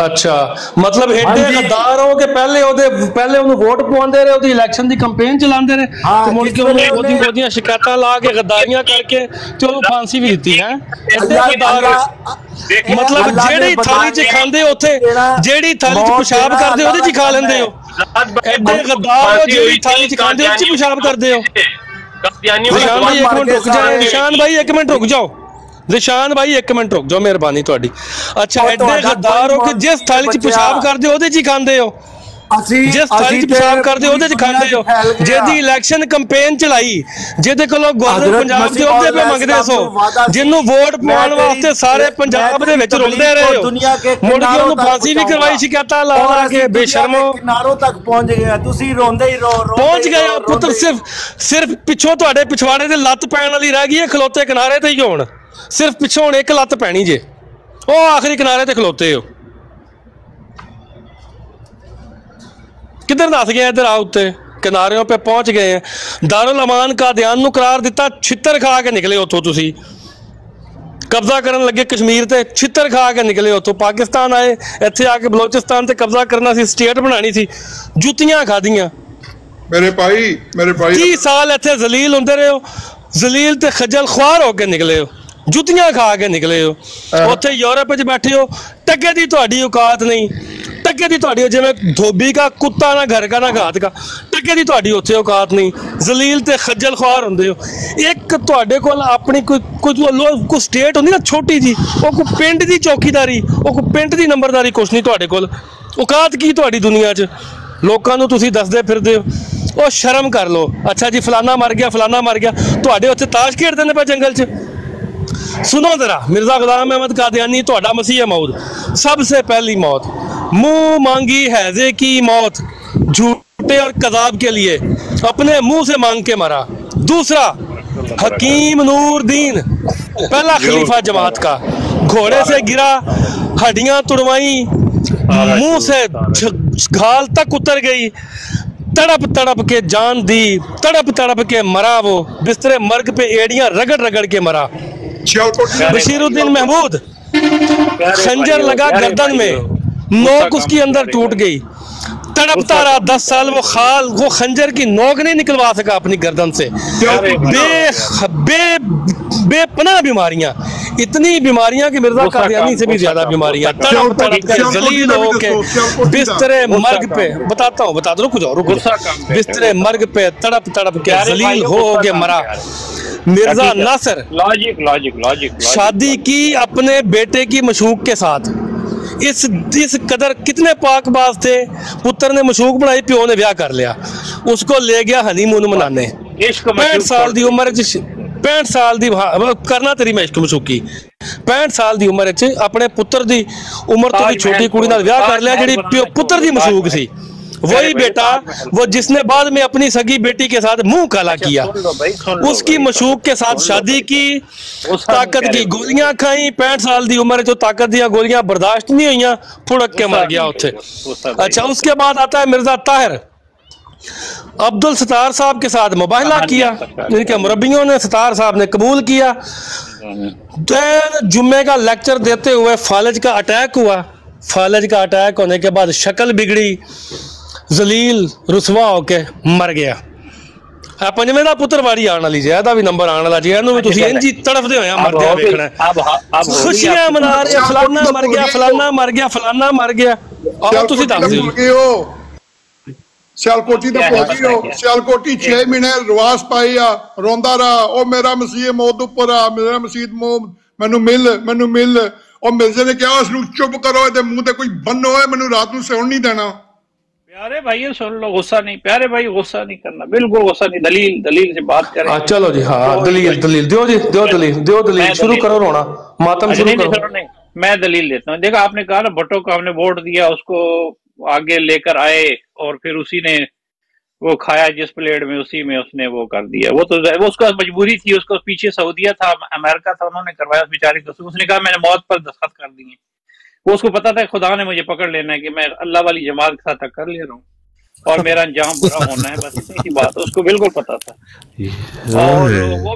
अच्छा मतलब एडे गद्दार हो के पहले ਉਹਨੂੰ ਵੋਟ ਪਵਾਉਂਦੇ ਰਹੇ, ਉਹਦੀ ਇਲੈਕਸ਼ਨ ਦੀ ਕੈਂਪੇਨ ਚਲਾਉਂਦੇ ਰਹੇ ਤੇ ਮੁੜ ਕੇ ਉਹਦੀਆਂ ਸ਼ਿਕਾਇਤਾਂ ਲਾ ਕੇ ਗਦਾਰੀਆਂ ਕਰਕੇ ਤੇ ਉਹਨੂੰ ਫਾਂਸੀ ਵੀ ਦਿੱਤੀ ਹੈ। ਐਡੇ ਗद्दार मतलब ਜਿਹੜੀ ਥਾਲੀ 'ਚ ਖਾਂਦੇ ਉੱਥੇ, ਜਿਹੜੀ ਥਾਲੀ 'ਚ ਪਿਸ਼ਾਬ ਕਰਦੇ ਉਹਦੇ 'ਚ ਖਾ ਲੈਂਦੇ ਹੋ। ਐਡੇ गद्दार ਜਿਹੜੀ ਥਾਲੀ 'ਚ ਖਾਂਦੇ ਉਹਦੇ 'ਚ ਪਿਸ਼ਾਬ ਕਰਦੇ ਹੋ। ਨਿਸ਼ਾਨ ਭਾਈ ਇੱਕ ਮਿੰਟ ਰੁਕ ਜਾਓ, ਨਿਸ਼ਾਨ ਭਾਈ ਇੱਕ ਮਿੰਟ ਰੁਕ ਜਾਓ, निशान भाई एक मिनट रुक जाओ मेहरबानी थोड़ी। अच्छा एडे गद्दार हो कि जिस थाली च पेशाब करदे ओदे च खांदे हो, जिस थाली च पेशाब करदे ओदे च खांदे हो। जेदी इलेक्शन कैंपेन चलाई, जेदे कोलों गवर्नर पंजाब दे ओहदे पे मंगदे सो, जिन्नू वोट पाउण वास्ते सारे पंजाब दे विच रुलदे रहे हो, मुड़ के ओनू फांसी भी करवाई शिकायतां ला ला के बेशर्मो किनारों तक पहुंच गए। तुसी रोंदे ही रो पहुंच गए पुत्र, सिर्फ पिछों तुहाडे पिछवाड़े ते लत्त पैण वाली रह गई है, खलोते किनारे ते ही होण, सिर्फ पिछों एक लत्त पैनी जे, ओ आखिरी किनारे ते खलोते हो। किधर दस गए? इधर आओ, उत्ते किनारियों पे पहुंच गए हैं। दारुल अमान का ध्यान नू करार दिता, छितर खा के निकले उतों। तुसी कब्जा करन लगे कश्मीर ते, छितर खा के निकले उतों। पाकिस्तान आए, इत्थे आके बलोचिस्तान ते कब्जा करना सी, स्टेट बनानी सी, जुतियां खादियां। मेरे भाई 30 साल इत्थे जलील हुंदे रहे हो, जलील ते खजल ख्वार होके निकले हो, जुतियां खा के निकले हो। उत्थे यूरोप च बैठे हो, टके दी तुहाडी औकात नहीं, टके दी तुहाडी जिवें धोबी का कुत्ता ना घर का ना घात का, टके दी तुहाडी उत्थे औकात नहीं, जलील ते खज्जल ख्वार हुंदे हो। एक तुहाडे कोल अपनी कोई स्टेट हुंदी ना छोटी जी, ओ कोई पिंड दी चौकीदारी, ओ कोई पिंड दी नंबरदारी कुछ नहीं तुहाडे कोल। औकात की तुहाडी दुनिया च लोकां नूं तुसीं दसदे फिरदे हो, ओ शर्म कर लो। अच्छा जी फलाना मर गया, फलाना मर गया, तुहाडे उत्थे ताश खेडदे ने पे जंगल च। सुनो जरा, मिर्जा गुलाम अहमद कादियानी तुहाडा मसीह मौद, सबसे पहली मौत मुंह मांगी हैजे की मौत, झूठे और कज़ाब के लिए अपने मुंह से मांग के मरा। दूसरा हकीम नूरदीन, पहला खलीफा जमात का, घोड़े से गिरा, हड्डियां तुड़वाई, मुंह से घाल तक उतर गई, तड़प तड़प के जान दी, तड़प तड़प के मरा वो, बिस्तरे मर्ग पे एड़ियां रगड़ रगड़ के मरा। बशीरुद्दीन महमूद, खंजर लगा गर्दन में, नोक उसकी अंदर टूट गई, तड़पता रहा 10 साल। वो खंजर की नोक नहीं निकलवा सका अपनी गर्दन से। बेपनाह बीमारियां, इतनी बीमारियां कि मिर्जा कादियानी से भी ज्यादा बीमारियां, तड़प तड़प के जलील हो के बिस्तरे मर्ग पे, बताता हूँ, बता दो, रुक जाओ, बिस्तरे मर्ग पे तड़प तड़प के जलील हो के मरा। मिर्जा नासिर, लॉजिक शादी की अपने बेटे की मशूक के साथ, इस कदर कितने पाकबाज थे, पुत्र ने मशूक बनाई, प्यो ने ब्याह कर लिया, उसको ले गया हनीमून मनाने, 65 साल की उम्र 65 साल की करना तेरी मैं इश्क मशूकी 65 साल की उम्र अपने पुत्र की उम्र तो भी छोटी कुड़ी नाल विआह कर लिया जिहड़ी पुत्र की मशूक सी। वही बेटा वो जिसने बाद में अपनी सगी बेटी के साथ मुंह काला किया, उसकी मशूक के साथ शादी की, ताकत की गोलियां खाई। 65 साल की उम्र जो ताकत दी गोलियां बर्दाश्त नहीं हुई, फुड़क के मर गया उत्थे। अच्छा, उसके बाद आता है मिर्जा ताहिर। अब्दुल सत्तार साहब के साथ मुबाहला किया, इनके मुरब्बियों ने, सत्तार साहब ने कबूल किया। जुम्मे का लेक्चर देते हुए फालिज का अटैक हुआ। फालिज का अटैक होने के बाद शक्ल बिगड़ी, जलील रुसवा होके मर गया। पंजवें का पुत्र वारी आने वाली है, भी नंबर आने वाला जी, इहनूं भी तुसीं इंज ही तड़फदे होए मरदे वेखना। खुशियां मना रहे, फलाना मर गया, फलाना मर गया, फलाना मर गया। और तुसीं दस दिओ सियालकोटी दा पहुंची हो, सियालकोटी 6 महीने रवास पाई आ, रोंदा रहा ओ मेरा मसीह मौत उपर आ, मेरा मसीह मौत मैनू मिल। और मिर्जे ने कहा उसनू चुप करो, इहदे मुंह ते कोई बन्नो है, मैनू रात नू सौण नहीं देना। प्यारे भाई सुन लो, गुस्सा नहीं, प्यारे भाई गुस्सा नहीं करना, बिल्कुल गुस्सा नहीं। दलील से बात करें। चलो जी, हाँ दलील दियो जी, दियो दलील शुरू करो, रोना मातम शुरू करो। मैं दलील देता हूँ। देखा, आपने कहा ना भुट्टो को हमने वोट दिया, उसको आगे लेकर आए और फिर उसी ने वो खाया जिस प्लेट में, उसी में उसने वो कर दिया। वो तो वो उसका मजबूरी थी, उसको पीछे सऊदिया था, अमेरिका था, उन्होंने करवाया उस बेचारे को। उसने कहा मैंने मौत पर दस्तखत कर दिए। वो उसको पता था खुदा ने मुझे पकड़ लेना है कि मैं अल्लाह वाली जमात के साथ कर ले रहा हूँ और मेरा अंजाम बुरा होना है, बस इतनी सी बात उसको बिल्कुल पता था। और वो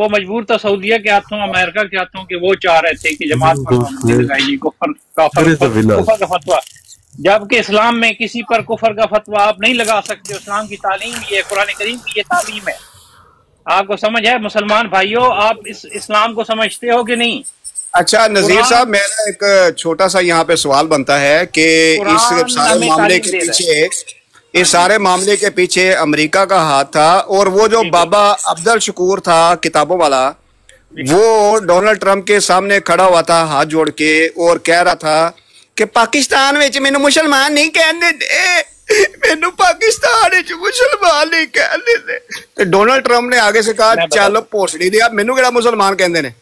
मजबूर था सऊदिया के हाथों, अमेरिका के हाथों, कि वो चाह रहे थे कि जमात पर लगाएगी कुफर का फतवा। जबकि इस्लाम में किसी पर कुफर का फतवा आप नहीं लगा सकते। इस्लाम की तालीम ये, कुरान करीम की ये तालीम है। आपको समझ है मुसलमान भाइयों, आप इस इस्लाम को समझते हो कि नहीं? अच्छा नजीर साहब, मेरा एक छोटा सा यहाँ पे सवाल बनता है कि इस सारे मामले के पीछे, इस सारे मामले के पीछे अमेरिका का हाथ था। और वो जो बाबा अब्दुल शकूर था किताबों वाला, वो डोनाल्ड ट्रंप के सामने खड़ा हुआ था हाथ जोड़ के और कह रहा था कि पाकिस्तान में मैनू मुसलमान नहीं कहने दे, मैनू पाकिस्तान में मुसलमान नहीं कहने दे। तो डोनाल्ड ट्रंप ने आगे से कहा चलो पोसड़ी दिया, मैनू केड़ा मुसलमान कहते ने।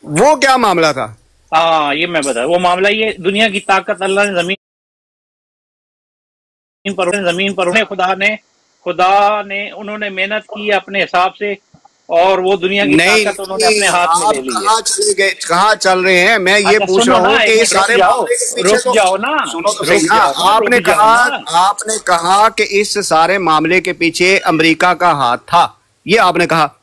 वो क्या मामला था? हाँ, ये मैं बता, वो मामला ये, दुनिया की ताकत अल्लाह ने जमीन पर खुदा ने उन्होंने मेहनत की अपने हिसाब से, और वो दुनिया की ताकत उन्होंने अपने हाथ में ले ली। कहाँ चले गए, कहाँ चल रहे हैं? मैं ये पूछ रहा हूँ कि सारे रुक जाओ ना, सुनो तो सही ना। आपने कहा कि इस सारे मामले के पीछे अमेरिका का हाथ था, ये आपने कहा।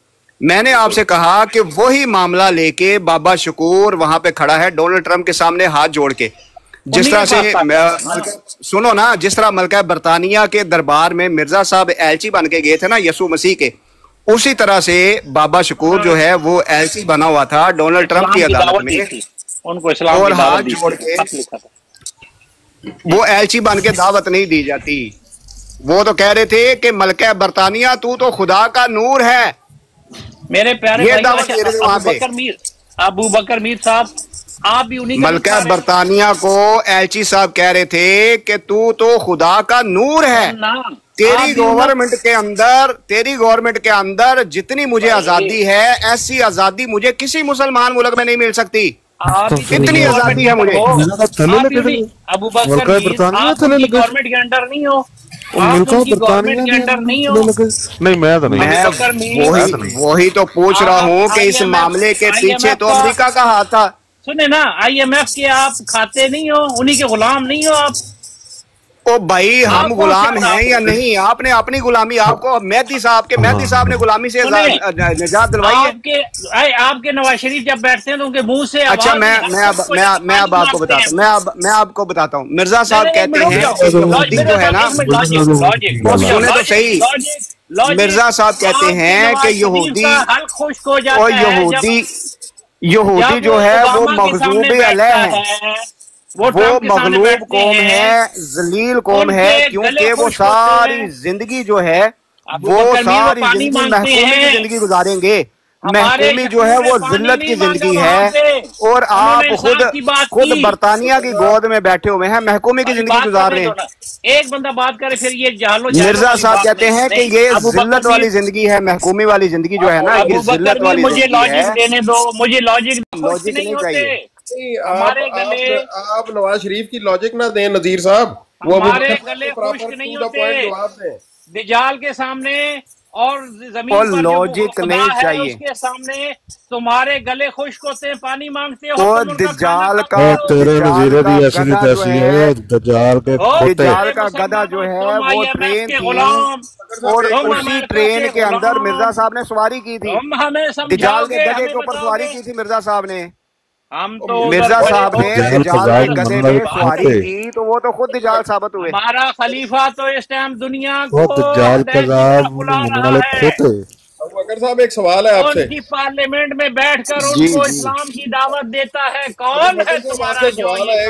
मैंने आपसे कहा कि वही मामला लेके बाबा शकूर वहां पे खड़ा है डोनाल्ड ट्रंप के सामने हाथ जोड़ के। जिस तरह से सुनो ना, जिस तरह मलका बरतानिया के दरबार में मिर्जा साहब एलची बन के गए थे ना यसु मसीह के, उसी तरह से बाबा शकूर जो है वो एलची बना हुआ था डोनाल्ड ट्रंप की अदालत में, उनको इस्लाम और हाथ जोड़ के वो एलची बन के दावत नहीं दी जाती। वो तो कह रहे थे कि मलका बरतानिया तू तो खुदा का नूर है। मेरे प्यारे अबू बकर मीर साहब, आप भी उन्हीं मलका बरतानिया को एलची साहब कह रहे थे कि तू तो खुदा का नूर है। तेरी गवर्नमेंट के अंदर जितनी मुझे आजादी है, ऐसी आजादी मुझे किसी मुसलमान मुल्क में नहीं मिल सकती। कितनी आजादी है मुझे। अबू बकर गवर्नमेंट के अंडर नहीं हो, गवर्नमेंट के अंडर नहीं हो। नहीं, मैं तो नहीं, वही तो पूछ रहा हूँ कि इस मामले के पीछे तो अमेरिका का हाथ था। सुने ना, IMF के आप खाते नहीं हो, उन्हीं के गुलाम नहीं हो आप। ओ भाई, हम गुलाम हैं या नहीं? आपने अपनी गुलामी, आपको मेहदी साहब ने गुलामी से निजात दिलवाई है। आपके नवाज शरीफ जब बैठते हैं तो उनके मुंह से अच्छा, मैं अब आपको बताता हूँ, मैं आपको बताता हूँ। मिर्जा साहब कहते हैं जो है ना, सुने तो सही, मिर्जा साहब कहते हैं कि यहूदी जो है वो मखजूब अलह है, वो मगलूब कौम है, जलील कौम है, क्योंकि वो सारी जिंदगी जो है वो सारी जिंदगी महकूमी की जिंदगी गुजारेंगे। महकूमी जो है वो जिल्लत की जिंदगी है, और आप खुद बरतानिया की गोद में बैठे हुए हैं, महकूमी की जिंदगी गुजार रहे हैं। एक बंदा बात करे फिर ये जालो। मिर्जा साहब कहते हैं कि ये जिल्लत वाली जिंदगी है, महकूमी वाली जिंदगी जो है ना, ये जिल्लत वाली मुझे लॉजिक देने दो, मुझे लॉजिक नहीं चाहिए। आप नवाज शरीफ की लॉजिक ना दें नजीर साहब, वो हमारे गले खुश्क नहीं होते दिजाल के सामने और जमीन पर लॉजिक नहीं चाहिए उसके सामने। तुम्हारे गले खुश्क होते हैं, पानी मांगते हो। वो दिजाल का दिजाल का गधा जो है वो ट्रेन थी, और उसी ट्रेन के अंदर मिर्जा साहब ने सवारी की थी, दिजाल के गधे के ऊपर सवारी की थी मिर्जा साहब ने। हम तो मिर्जा साहब ने दिजाल के गधे में सवारी की, तो वो तो खुद दिजाल साबित हुए। हमारा खलीफा तो इस टाइम दुनिया को अगर साहब एक सवाल है आपसे, उनकी पार्लियामेंट में बैठकर उनको इस्लाम की दावत देता है, कौन है तुम्हारा सवाल है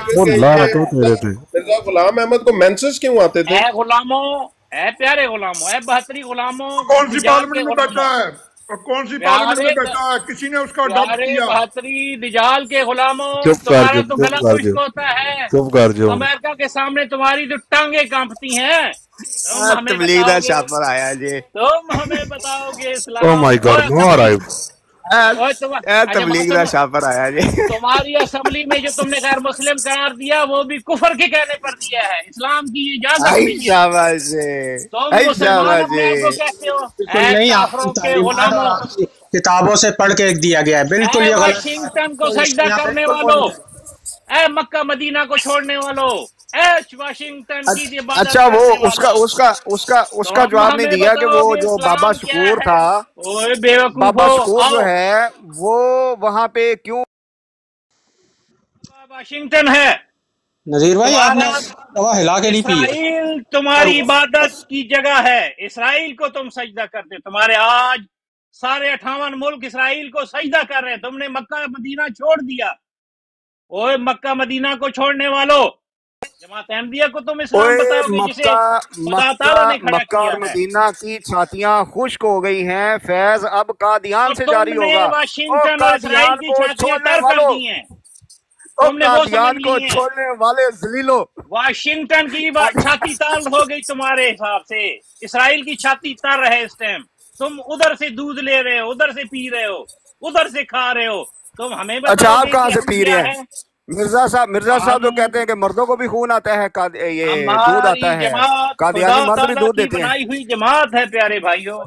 मिर्जा गुलाम अहमद को मेंसेस क्यों आते थे? गुलामों, है प्यारे गुलामों, है बहतरी गुलामों, कौन सी पार्लियामेंट में बैठा है, कौन सी पार्लियामेंट में बैठा है, किसी ने उसका अडॉप्ट किया? बहतरी दिजाल के गुलामों, तुम्हारा तो गला खुश्क होता है। अमेरिका के सामने तुम्हारी जो टांगे कांपती हैं। तबलीग शापर आया जी, तुम हमें बताओगे Islam. Oh my god, no arrive Tabligh का शापर आया जी। तुम्हारी असेंबली में जो तुमने गैर मुस्लिम करार दिया वो भी कुफर के कहने पर दिया है, इस्लाम की इजाजत नहीं है। किताबों से पढ़ के दिया गया है, बिल्कुल ये गलत। वाशिंगटन को सजदा करने वालों, ए मक्का मदीना को छोड़ने वालों, वाशिंगटन की बात। अच्छा, वो उसका जवाब नहीं दिया कि वो जो बाबा शकूर था, बाबा शकूर जो है वो वहां पे क्यों वाशिंगटन है? नजीर भाई आपने दवा हिला के नहीं पी। इसराइल तुम्हारी इबादत की जगह है, इसराइल को तुम सजदा करते। तुम्हारे आज सारे 58 मुल्क इसराइल को सजदा कर रहे हैं, तुमने मक्का मदीना छोड़ दिया। ओए मक्का मदीना को छोड़ने वालों, जमात अहमदिया को तुम इस्लाम बताओगे जिसे मक्का और मदीना की छातियां खुश्क हो गई हैं, फैज अब कादियान से जारी होगा। वाशिंगटन और इस्राइल की छातियां तर कर दी हैं, तुमने वो कादियान को छोड़ने वाले जलीलो। वाशिंगटन की छाती ताल हो गई तुम्हारे हिसाब से, इसराइल की छाती तर है इस टाइम। तुम उधर से दूध ले रहे हो, उधर से पी रहे हो, उधर से खा रहे हो, तुम हमें अच्छा आप कहाँ से पी रहे हैं? मिर्जा साहब तो कहते हैं कि मर्दों को भी खून आता है, ये दूध आता है, कादियानी मर्द भी दूध देते हैं। हुई जमात है प्यारे भाइयों,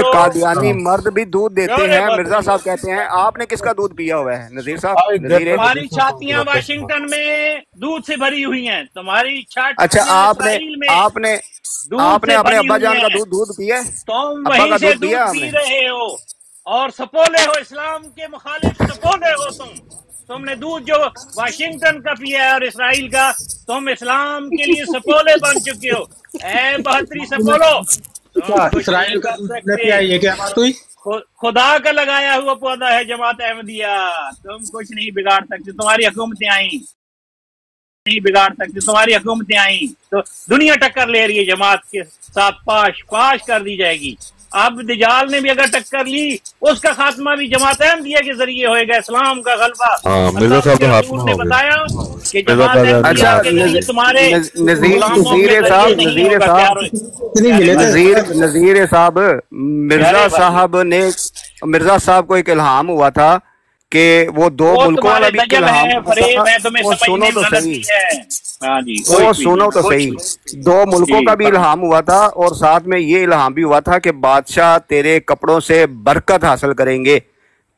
कादियानी मर्द भी दूध देते हैं। मिर्जा साहब कहते हैं आपने किसका दूध पिया हुआ है? नजीर साहब, तुम्हारी छातियां वाशिंगटन में दूध से भरी हुई हैं, तुम्हारी छाती। अच्छा, आपने अपने अब्बा जान का दूध पिया? तुम वहीं से दूध पी रहे हो और सपोले हो, इस्लाम के मुखालिफ सपोले हो तुमने दूध जो वाशिंगटन का पिया है और इसराइल का, तुम इस्लाम के लिए सपोले बन चुके हो। ए बहतरी सपोलो, इसराइल का ये क्या बात हुई? खुदा का लगाया हुआ पौधा है जमात अहमदिया, तुम कुछ नहीं बिगाड़ सकते। तुम्हारी हुकूमतें आई नहीं बिगाड़ सकते, तुम्हारी हुकूमतें आई तो दुनिया टक्कर ले रही है जमात के साथ, पाश कर दी जाएगी। अब दिजाल ने भी अगर टक्कर ली, उसका खात्मा भी जमात अहमदिया के जरिए होएगा, इस्लाम का गलबा। ने बताया कि नजीर साहब, मिर्जा साहब को एक इल्हाम हुआ था कि वो दो मुल्कों वाला भी सुनो तो सही, वो सुनो तो सही, दो मुल्कों का भी इल्हाम हुआ था और साथ में ये इल्हाम भी हुआ था कि बादशाह तेरे कपड़ों से बरकत हासिल करेंगे।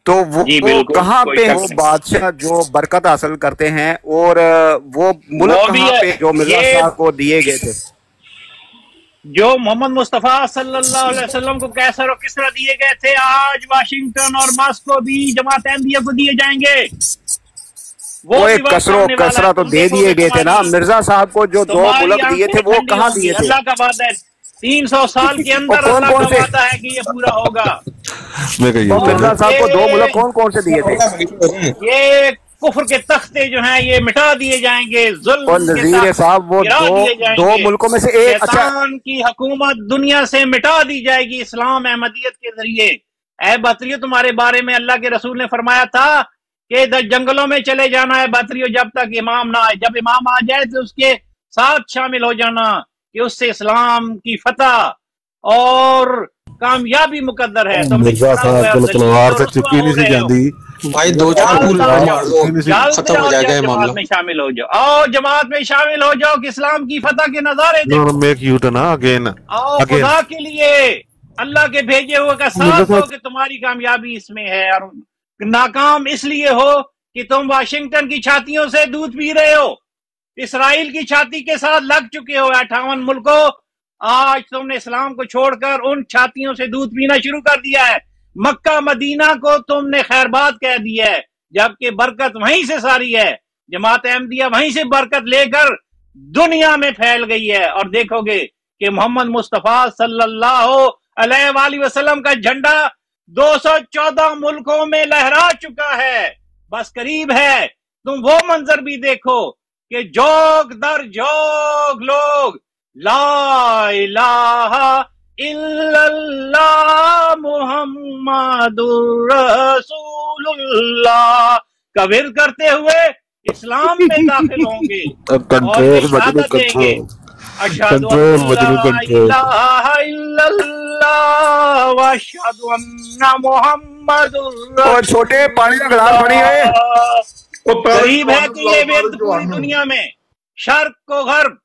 तो वो कहाँ पे वो बादशाह जो बरकत हासिल करते हैं और वो मुल्क कहाँ पे जो मिर्जा साहब को दिए गए थे, जो मोहम्मद मुस्तफा सल्लल्लाहु अलैहि वसल्लम को कैसर और किसरा दिए गए थे, आज वाशिंगटन और मॉस्को भी जमात अहमदिया को दिए जाएंगे। वो एक कसरा तो दे दिए गए थे ना मिर्जा साहब को, जो दो मुल्क दिए थे वो कहाँ दिए थे? अल्लाह का वादा है, 300 साल के अंदर अल्लाह का वादा है कि ये पूरा होगा। मिर्जा साहब को दो मुल्क कौन कौन से दिए थे? ये कुफ्र के तख्ते जो हैं ये मिटा दिए जाएंगे, जुल्म नज़ीर साहब वो दो मुल्कों में से एक की हुकूमत दुनिया से मिटा दी जाएगी इस्लाम अहमदियत के जरिए। ऐ बतरियो, तुम्हारे बारे में अल्लाह के रसूल ने फरमाया था कि जंगलों में चले जाना है बतरियो जब तक इमाम ना आए, जब इमाम आ जाए तो उसके साथ शामिल हो जाना कि उससे इस्लाम की फतह और कामयाबी मुकद्दर है। तो मिर्जा साहब को तलवार से चुपकी नहीं सी जाती भाई, दो चार खत्म हो जाएगा जमात में शामिल हो जाओ, आओ जमात में शामिल हो जाओ कि इस्लाम की फतह के नजारे देखो। मेक यू टर्न अगेन, आओ खुदा के लिए अल्लाह के भेजे हुए का साथ हो कि तुम्हारी कामयाबी इसमें है, और नाकाम इसलिए हो कि तुम वाशिंगटन की छातियों से दूध पी रहे हो, इसराइल की छाती के साथ लग चुके हो 58 मुल्कों। आज तुमने इस्लाम को छोड़कर उन छातियों से दूध पीना शुरू कर दिया है। मक्का मदीना को तुमने खैरबाद कह दिया है, जबकि बरकत वहीं से सारी है। जमात अहमदिया वहीं से बरकत लेकर दुनिया में फैल गई है, और देखोगे कि मोहम्मद मुस्तफा सल्लल्लाहु अलैहि वसल्लम का झंडा 214 मुल्कों में लहरा चुका है। बस करीब है तुम वो मंजर भी देखो कि जोग दर जोग लोग ला इलाहा इल्लल्लाह मुहम्मदुर रसूलुल्लाह का विर्द करते हुए इस्लाम में दाखिल होंगे और शहादत देंगे, अशहदु अल्ला इलाहा इल्लल्लाह व अशहदु अन्ना मुहम्मदुर। और छोटे पानी का गिलास पड़ी है, करीब है कि ये विर्द पूरी दुनिया में शर्क को गर्ब,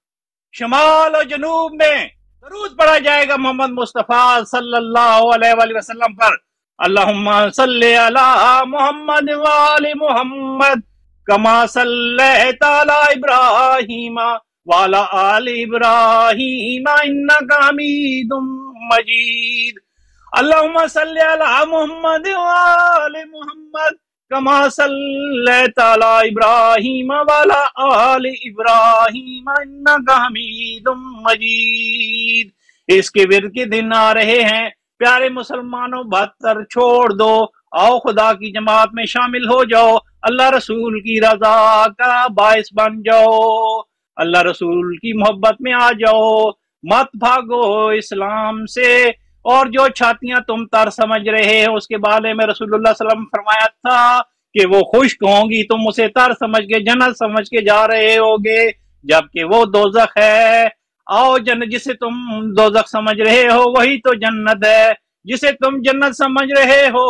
शमाल और जनूब में दरूद पढ़ा जाएगा मोहम्मद मुस्तफा सल्लल्लाहु अलैहि वसल्लम पर। अल्लाहुम्मा सल्ली अला मुहम्मद व आलि मुहम्मद कमा सल्लैता अला इब्राहीम व अला आलि इब्राहीम इन्नका हमीदुम मजीद। अल्लाहुम्मा सल्ली अला मुहम्मद व आलि मुहम्मद कमा सल्लैता अला इब्राहीम व अला आलि इब्राहीम इन्नका हमीदुम मजीद। इसके विर्द के दिन आ रहे हैं, प्यारे मुसलमानों 72 छोड़ दो, आओ खुदा की जमात में शामिल हो जाओ, अल्लाह रसूल की रजा का बायस बन जाओ, अल्लाह रसूल की मोहब्बत में आ जाओ, मत भागो इस्लाम से। और जो छातियां तुम तर समझ रहे हो उसके बारे में रसूलुल्लाह सल्लल्लाहु अलैहि वसल्लम फरमाया था कि वो खुश्क होंगी, तुम उसे तर समझ के जन्नत समझ के जा रहे होगे, जबकि वो दोजख है। आओ जन्नत, जिसे तुम दोजख समझ रहे हो वही तो जन्नत है, जिसे तुम जन्नत समझ रहे हो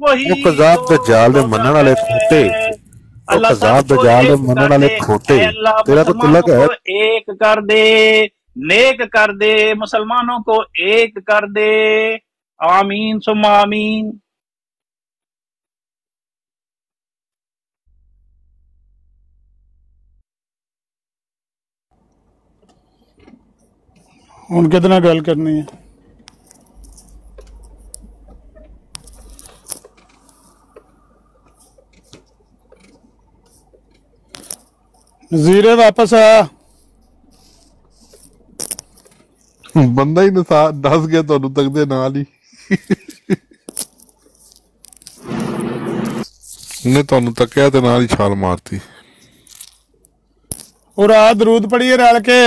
वही वो कज़ाब दज्जाल दे मनन वाले खोटे, वो कज़ाब दज्जाल दे मनन वाले खोटे, तेरा तो तिलक है। एक कर दे, नेक कर दे, मुसलमानों को एक कर दे, आमीन सुम्मा आमीन। ਹੁਣ कितना गल करनी है? नज़ीरे वापस आ। बंदा ही दस गया तो तकदे नाल ही ने ਤੁਹਾਨੂੰ ਤੱਕਿਆ ਤੇ ਨਾਲ ਹੀ ਛਾਲ ਮਾਰਤੀ। और आ दरूद पढ़िए रल के।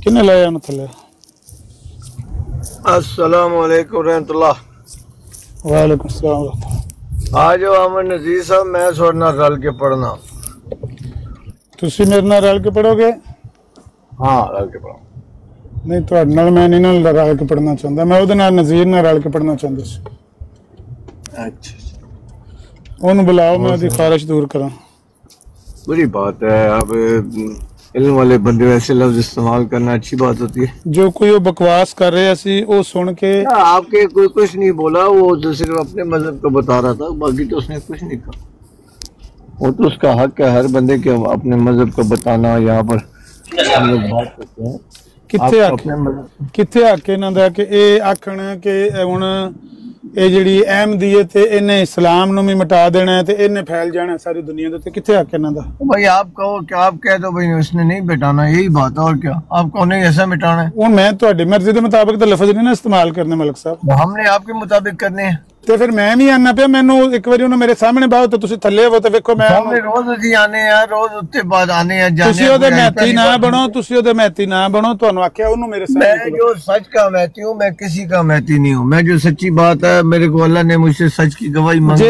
किन्ने लाया उन्हें थले? अस्सलाम वालेकुम रहमतुल्लाह। वालेकुम सलाम। आ जाओ अमन नजीर साहब, मैं थोड़े नाल रल के पढ़ना। तुसी मेरे नाल रल के पढ़ोगे? हाँ रल के पढ़ो। नहीं तुहाडे नाल मैं नहीं ना रल के पढ़ना चाहता, मैं उहदे नाल नज़ीर नाल रल के पढ़ना चाहता सी। अच्छा उन्हें बुलाओ, मैं उसकी ख्वाहिश दूर करा। बुरी बात है, अब इल्म वाले बंदे ऐसे लफ्ज इस्तेमाल करना अच्छी बात होती है। जो कोई वो बकवास कर रहे ऐसी वो सुन के आपके कोई कुछ नहीं बोला, वो तो सिर्फ अपने मजहब को बता रहा था, बाकी तो उसने कुछ नहीं कहा। वो तो उसका हक है हर बंदे के अपने मजहब को बताना। यहाँ पर हम लोग बात करते हैं किथे हक इन्हां दा कि ये आखण कि हुण ये जिहड़ी अहमदीयत है इन्हें इस्लाम नूं भी मिटा देना है ते इन्हें फैल जाना सारी दुनिया दे उत्ते, किथे हक इन्हां दा? भाई आप कहो कि आप कह दो भाई उसने नहीं मिटाना, यही बात है और क्या। आपको नहीं ऐसा मिटाना है? हुण मैं तुहाडी मर्जी के मुताबिक तो लफ्ज नहीं ना इस्तेमाल करने मलिक साहब। हमने आपके मुताबिक करने हैं। ਤੇ ਫਿਰ ਮੈਂ ਵੀ ਆਣਾ ਪਿਆ ਮੈਨੂੰ ਇੱਕ ਵਾਰੀ ਉਹਨੇ ਮੇਰੇ ਸਾਹਮਣੇ ਬਾਹਰ ਤੇ ਤੁਸੀਂ ਥੱਲੇ ਹੋ ਤੇ ਵੇਖੋ ਮੈਂ ਰੋਜ਼ ਅਸੀਂ ਆਨੇ ਆ ਰੋਜ਼ ਉੱਤੇ ਬਾਅਦ ਆਨੇ ਆ ਜਾਣੇ ਤੁਸੀਂ ਉਹਦੇ ਮਹਿਤੀ ਨਾ ਬਣੋ ਤੁਸੀਂ ਉਹਦੇ ਮਹਿਤੀ ਨਾ ਬਣੋ ਤੁਹਾਨੂੰ ਆਖਿਆ ਉਹਨੂੰ ਮੇਰੇ सामने मैं जो सच का महती हूँ मैं किसी का महती नहीं हूँ मैं जो सच्ची बात है मेरे को अल्लाह ने मुझसे सच की गवाही मांगी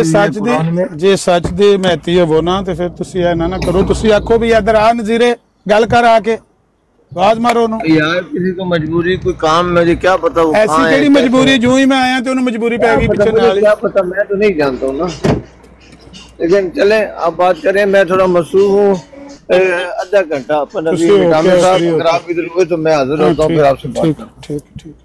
जे सच दे महती हो ना तो फिर ਤੁਸੀਂ ਇਹ ਨਾ ਕਰੋ ਤੁਸੀਂ ਆਖੋ ਵੀ ਇਧਰ ਆ ਨਜ਼ੀਰੇ ਗੱਲ ਕਰ ਆ ਕੇ आवाज मारो नो यार किसी को मजबूरी कोई काम मुझे क्या पता वो ऐसी केड़ी मजबूरी जो ही मैं आया तो उन्हें मजबूरी पे आ गई पीछे नाल क्या पता मैं तो नहीं जानता हूँ ना लेकिन चले आप बात करें मैं थोड़ा मसरूफ हूँ आधा घंटा 15 मिनट अगर आप इधर हुए तो मैं हाजिर होता हूँ फिर आपसे बात ठीक।